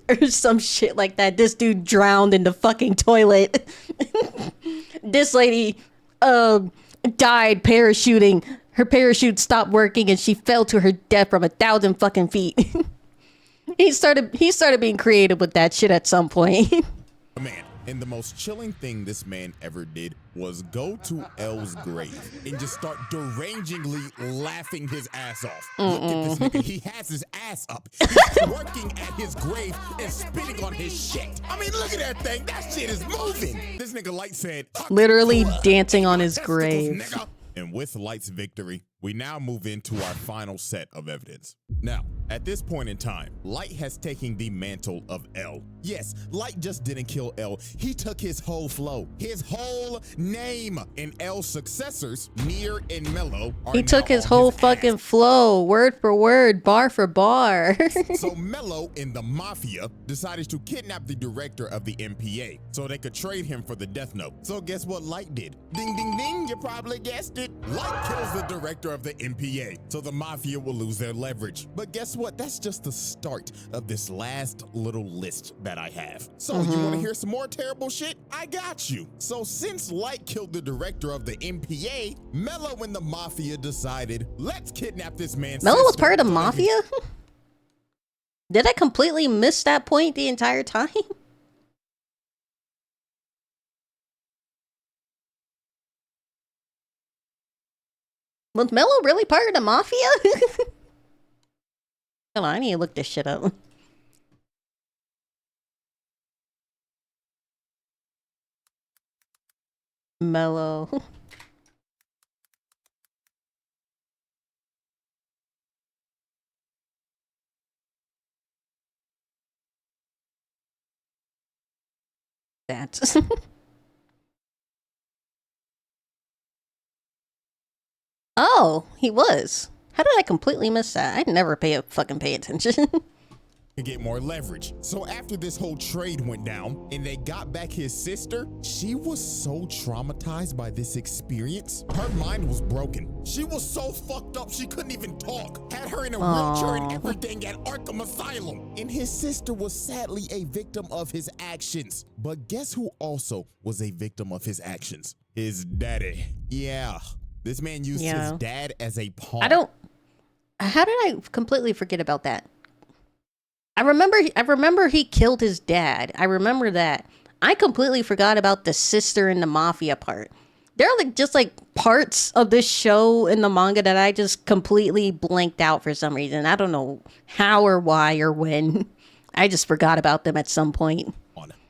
Or some shit like that. This dude drowned in the fucking toilet. This lady died parachuting. Her parachute stopped working and she fell to her death from 1,000 fucking feet. He started being creative with that shit at some point. Man, and the most chilling thing this man ever did was go to L's grave and just start derangingly laughing his ass off. Look at this nigga. He has his ass up. He's working at his grave and spitting on his shit. I mean, look at that thing. That shit is moving. This nigga Light said, Literally dancing on his grave. Nigga. And with Light's victory, we now move into our final set of evidence. Now, at this point in time, Light has taken the mantle of L. Yes, Light just didn't kill L. He took his whole flow, his whole name. And L's successors, Nir and Mello, are He took now his on whole ass. fucking flow, word for word, bar for bar. So Mello and the Mafia decided to kidnap the director of the MPA so they could trade him for the Death Note. So guess what Light did? Ding, ding, ding, you probably guessed it. Light kills the director of the MPA so the Mafia will lose their leverage. But guess what? That's just the start of this last little list that I have. So you want to hear some more terrible shit? I got you. So since Light killed the director of the MPA, Mello and the Mafia decided, let's kidnap this man's Mello was sister part of the so they can mafia? Did I completely miss that point the entire time? Was Mello really part of the mafia? Hold on, I need to look this shit up. Mello. That's oh, he was. How did I completely miss that? I never pay attention. To get more leverage. So after this whole trade went down and they got back his sister, she was so traumatized by this experience. Her mind was broken. She was so fucked up she couldn't even talk. Had her in a wheelchair and everything at Arkham Asylum. And his sister was sadly a victim of his actions. But guess who also was a victim of his actions? His daddy. Yeah. This man used his dad as a pawn. How did I completely forget about that? I remember he killed his dad. I remember that. I completely forgot about the sister and the mafia part. There are just parts of this show in the manga that I just completely blanked out for some reason. I don't know how or why or when. I just forgot about them at some point.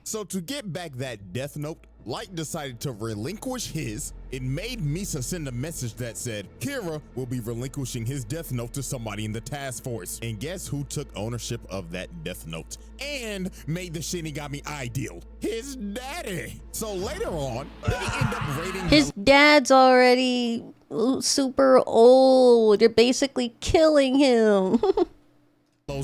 So to get back that death note, Light decided to relinquish his. It made Misa send a message that said Kira will be relinquishing his death note to somebody in the task force. And guess who took ownership of that death note and made the Shinigami ideal? His daddy. So later on, they end up raiding his dad's already super old. You're basically killing him.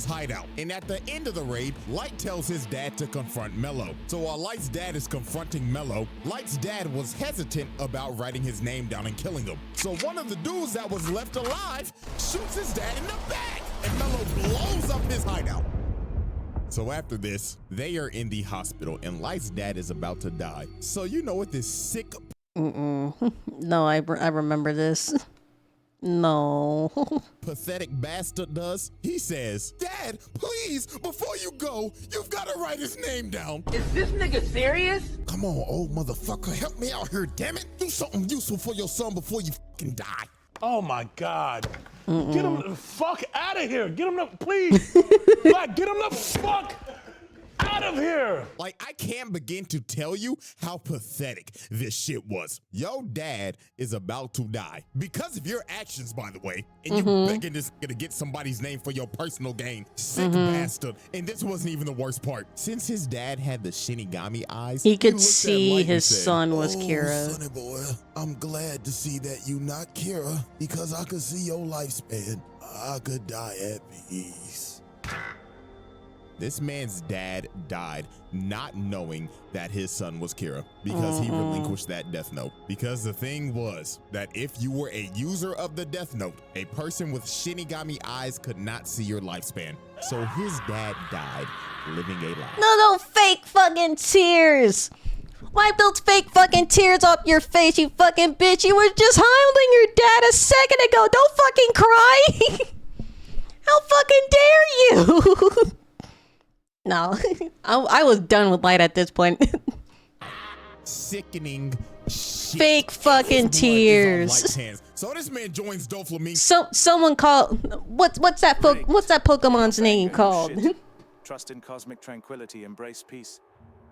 hideout. And at the end of the raid, Light tells his dad to confront Mello. So while Light's dad is confronting Mello, Light's dad was hesitant about writing his name down and killing him. So one of the dudes that was left alive shoots his dad in the back, and Mello blows up his hideout. So after this, they are in the hospital, and Light's dad is about to die. So you know what this sick... No, I remember this. No. Pathetic bastard does? He says, Dad, please, before you go, you've got to write his name down. Is this nigga serious? Come on, old motherfucker, help me out here, damn it. Do something useful for your son before you fucking die. Oh my God. Get him the fuck out of here. Get him the, please. Like, get him the fuck out of here. Like, I can't begin to tell you how pathetic this shit was. Yo dad is about to die because of your actions, by the way, and you begging this to get somebody's name for your personal gain. Sick bastard. And this wasn't even the worst part. Since his dad had the Shinigami eyes, he could see his son was Kira. Sonny boy, I'm glad to see that you not Kira because I could see your lifespan. I could die at peace. This man's dad died not knowing that his son was Kira because he relinquished that death note. Because the thing was that if you were a user of the death note, a person with Shinigami eyes could not see your lifespan. So his dad died living a lie. No fake fucking tears. Wipe those fake fucking tears off your face, you fucking bitch. You were just hounding your dad a second ago. Don't fucking cry. How fucking dare you? No, I was done with Light at this point. Sickening shit. Fake fucking tears. So this man joins Doflamingo. Someone called. What's that Pokemon's name called? Trust in cosmic tranquility, embrace peace.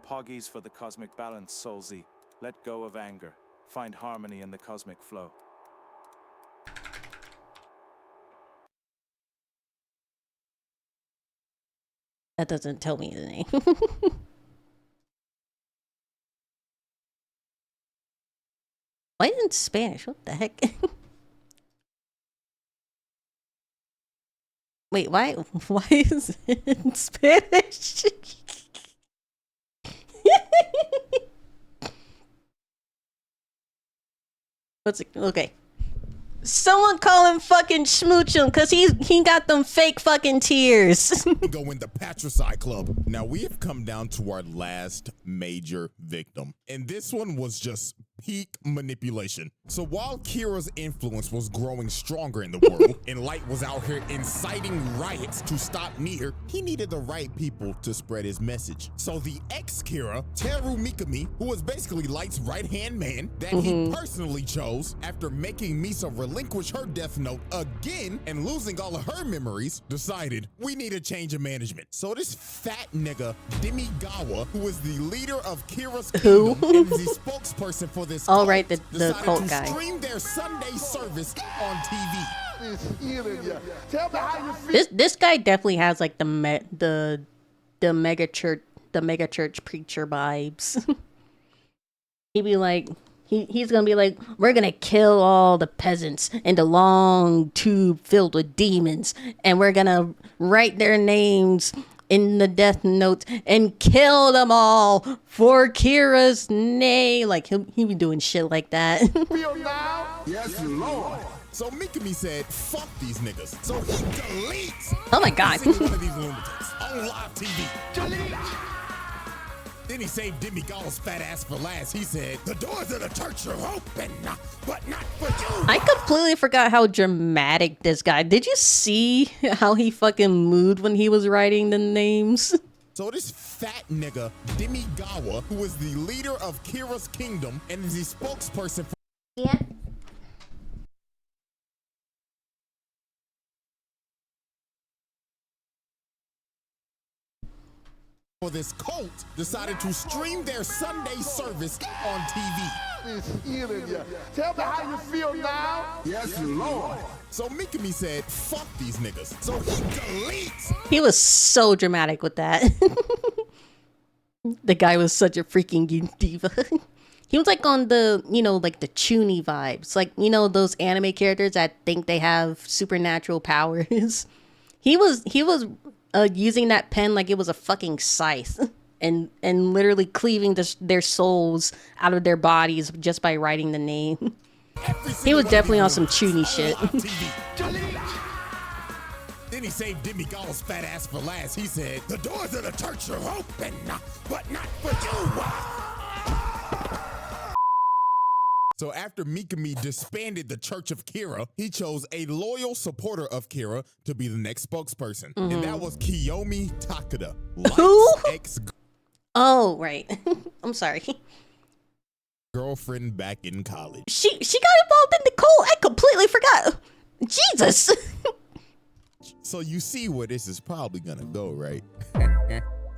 Poggies for the cosmic balance, Soulsy. Let go of anger. Find harmony in the cosmic flow. That doesn't tell me the name. Why in Spanish? What the heck? Wait, why is it in Spanish? What's it? Okay. Someone call him fucking Smoochum, cause he got them fake fucking tears. Go in the Patricide Club. Now we have come down to our last major victim. And this one was just peak manipulation. So while Kira's influence was growing stronger in the world and Light was out here inciting riots to stop Nier, he needed the right people to spread his message. So the ex-Kira, Teru Mikami, who was basically Light's right-hand man that he personally chose after making Misa relinquish her Death Note again and losing all of her memories, decided we need a change of management. So this fat nigga, Demigawa, who is the leader of Kira's kingdom and is the spokesperson for this Oh, cult, right, the decided cult to guy. stream their Sunday service on TV. This guy definitely has like the mega church preacher vibes. He'd be like, he's gonna be like, we're gonna kill all the peasants in the long tube filled with demons, and we're gonna write their names in the death notes and kill them all for Kira's name. Like he be doing shit like that. Yes, Lord. So Mikami said, fuck these niggas. So he deletes Oh my God. every single one of these lunatics on live TV. Then he saved Demigawa's fat ass for last. He said, the doors of the church are open, but not for you. I completely forgot how dramatic this guy. Did you see how he fucking moved when he was writing the names? So this fat nigga, Demigawa, who is the leader of Kira's kingdom and is the spokesperson for this cult, decided to stream their Sunday service on TV. Tell me how you feel now. Yes, Lord. So Mikami said, fuck these niggas. So he deletes. He was so dramatic with that. The guy was such a freaking diva. He was like on the, like the Chuny vibes. Like, those anime characters that think they have supernatural powers. He was using that pen like it was a fucking scythe and literally cleaving their souls out of their bodies just by writing the name. He was definitely on some Chuny shit. Then he saved Demigawa's fat ass for last. He said, the doors of the church are open, but not for you. So after Mikami disbanded the Church of Kira, he chose a loyal supporter of Kira to be the next spokesperson. And that was Kiyomi Takeda. Who? Ex Oh, right. I'm sorry. girlfriend back in college. She got involved in the cult. I completely forgot. Jesus. So you see where this is probably gonna go, right?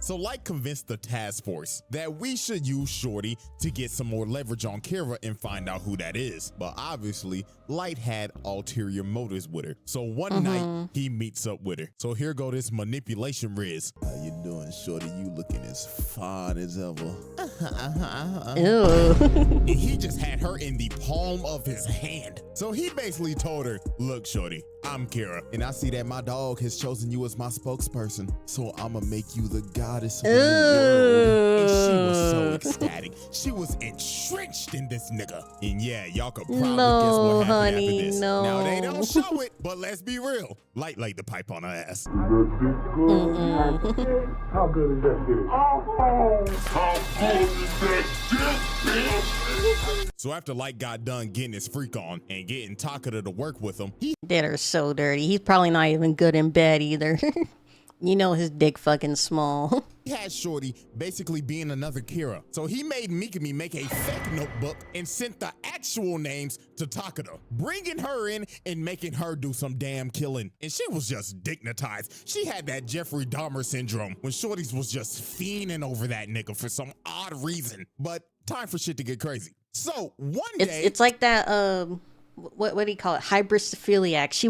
So Light convinced the task force that we should use Shorty to get some more leverage on Kira and find out who that is. But obviously, Light had ulterior motives with her. So one night, he meets up with her. So here go this manipulation riz. How you doing, Shorty? You looking as fine as ever. Ew. And he just had her in the palm of his hand. So he basically told her, look, Shorty, I'm Kira, and I see that my dog has chosen you as my spokesperson. So I'ma make you the goddess of the new world. And she was so ecstatic. She was entrenched in this nigga. And yeah, y'all could probably guess what happened honey, after this. no. Now they don't show it, but let's be real. Light laid the pipe on her ass. How good is that dick? How good is that dick? So after Light got done getting his freak on and getting Takeda to work with him, he Did her so dirty. He's probably not even good in bed either. His dick fucking small. had Shorty basically being another Kira. So he made Mikami make a fake notebook and sent the actual names to Takeda, bringing her in and making her do some damn killing. And she was just dignitized. She had that Jeffrey Dahmer syndrome when Shorty's was just fiending over that nigga for some odd reason. But time for shit to get crazy. So one day... It's like that... What do you call it? Hybristophiliac. She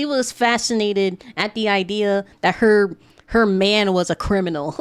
was fascinated at the idea that her man was a criminal.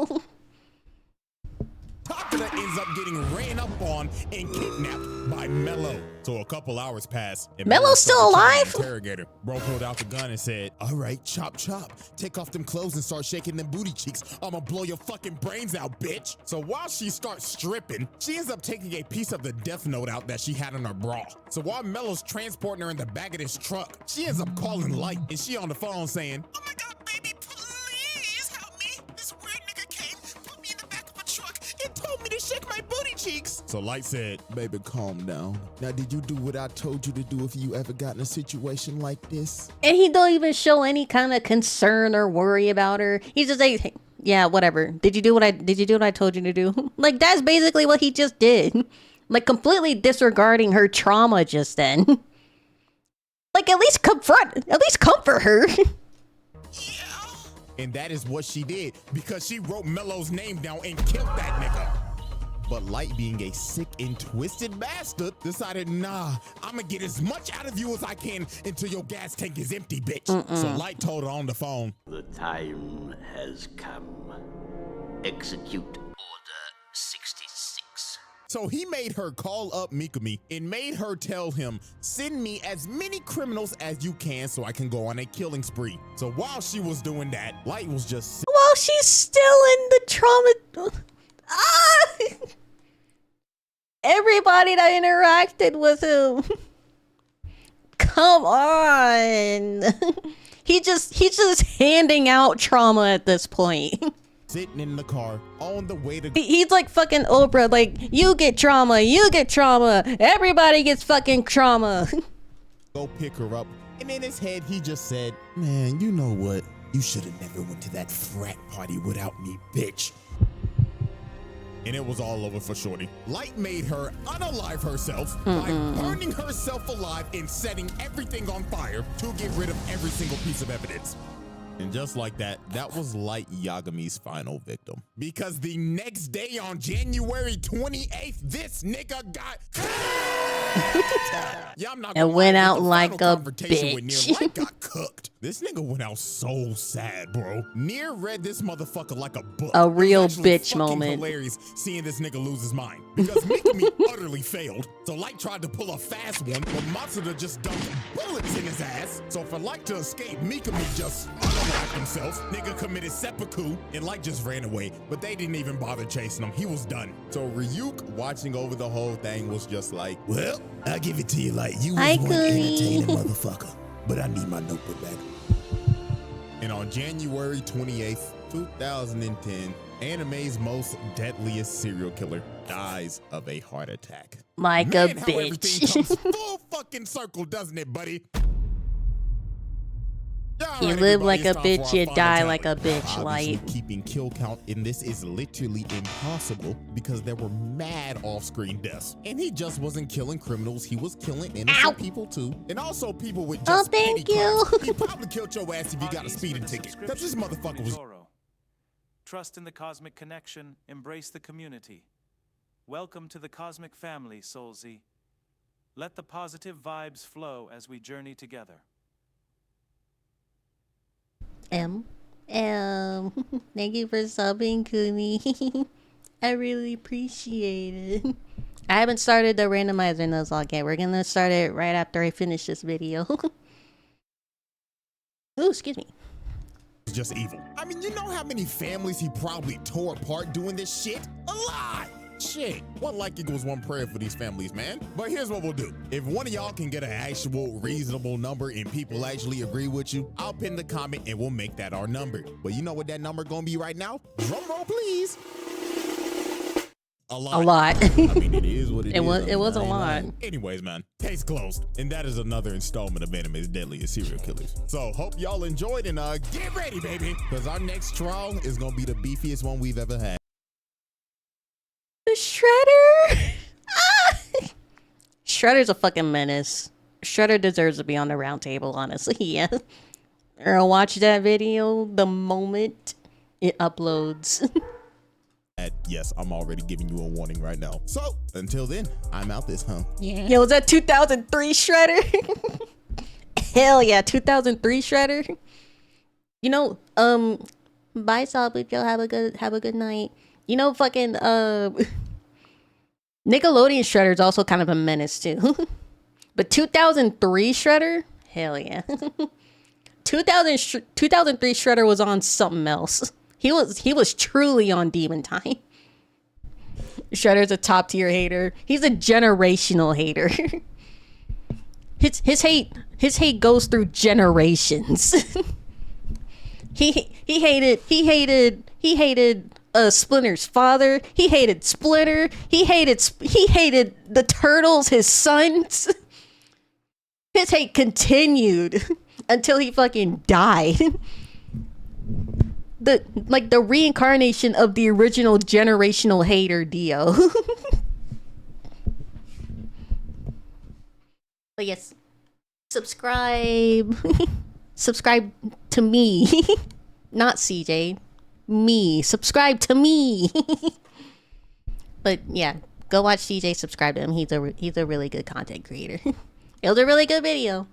Takeda ends up getting ran up on and kidnapped by Mello. So a couple hours pass. And Mello's still alive? Interrogator. Bro pulled out the gun and said, all right, chop, chop. Take off them clothes and start shaking them booty cheeks. I'ma blow your fucking brains out, bitch. So while she starts stripping, she ends up taking a piece of the death note out that she had in her bra. So while Mello's transporting her in the back of this truck, she ends up calling Light, and she on the phone saying, oh my God, baby, please help me. This weird nigga came, put me in the back of a truck, and told me to shake my booty cheeks. So Light said, Baby, calm down. Now, did you do what I told you to do if you ever got in a situation like this? And he don't even show any kind of concern or worry about her. He's just like, "Hey, yeah, whatever. Did you do what I told you to do?" Like, that's basically what he just did. Like, completely disregarding her trauma just then. Like, at least comfort her. and that is what she did because she wrote Mello's name down and killed that nigga. But Light, being a sick and twisted bastard, decided, nah, I'ma get as much out of you as I can until your gas tank is empty, bitch. So Light told her on the phone, "The time has come. Execute Order 66. So he made her call up Mikami and made her tell him, send me as many criminals as you can so I can go on a killing spree. So while she was doing that, Light was just... While she's still in the trauma... Everybody that interacted with him. Come on. He's just handing out trauma at this point. Sitting in the car on the way to... He's like fucking Oprah, like, you get trauma, everybody gets fucking trauma. Go pick her up. And in his head, he just said, man, you know what? You should have never went to that frat party without me, bitch. And it was all over for Shorty. Light made her unalive herself by burning herself alive and setting everything on fire to get rid of every single piece of evidence. And just like that, that was Light Yagami's final victim. Because the next day on January 28th, this nigga got... Yeah, I'm not and went out like a bitch. Light got cooked. This nigga went out so sad, bro. Nier read this motherfucker like a book. A real bitch moment. Hilarious seeing this nigga lose his mind because Mikami utterly failed. So Light tried to pull a fast one, but Matsuda just dumped bullets in his ass. So for Light to escape, Mikami just unalived himself. Nigga committed seppuku, and Light just ran away. But they didn't even bother chasing him. He was done. So Ryuk, watching over the whole thing, was just like, well, I'll give it to you, Light. You was one entertaining motherfucker. But I need my notebook back. And on January 28th, 2010, anime's most deadliest serial killer dies of a heart attack. Like Man, a how bitch. everything comes full fucking circle, doesn't it, buddy? You live like a bitch, you die like a bitch, Light. Keeping kill count in this is literally impossible because there were mad off-screen deaths. And he just wasn't killing criminals, he was killing innocent people too. And also people with just thank you. He probably killed your ass if you got a speeding ticket. Because this motherfucker was... Trust in the cosmic connection, embrace the community. Welcome to the cosmic family, Soulsy. Let the positive vibes flow as we journey together. Thank you for subbing, Kuni. I really appreciate it. I haven't started the randomizer Nuzlocke yet. We're gonna start it right after I finish this video. Ooh, excuse me. Just evil. I mean, you know how many families he probably tore apart doing this shit? A lot! Shit, one like equals one prayer for these families, man. But here's what we'll do. If one of y'all can get an actual reasonable number and people actually agree with you, I'll pin the comment and we'll make that our number. But you know what that number gonna be right now? Drum roll, please. A lot. I mean, it is what it is. It was a lot. Anyways, man, case closed. And that is another installment of Anime's Deadliest Serial Killers. So hope y'all enjoyed and get ready, baby. Because our next trial is gonna be the beefiest one we've ever had. The Shredder! Shredder's a fucking menace. Shredder deserves to be on the round table, honestly, yeah. Or watch that video the moment it uploads. Yes, I'm already giving you a warning right now. So, until then, I'm out this hump. Yeah. Yo, was that 2003 Shredder? Hell yeah, 2003 Shredder. You know, bye Salbujo, have a good night. You know, fucking Nickelodeon Shredder is also kind of a menace too. But 2003 Shredder, hell yeah. 2003 Shredder was on something else. He was truly on demon time. Shredder's a top tier hater. He's a generational hater. His hate goes through generations. He hated Splinter's father. He hated Splinter. He hated the turtles, his sons. His hate continued until he fucking died. The reincarnation of the original generational hater Dio. But yes, subscribe. Subscribe to me. Not CJ. Me. Subscribe to me. But yeah, go watch CJ, subscribe to him. He's a really good content creator. It was a really good video.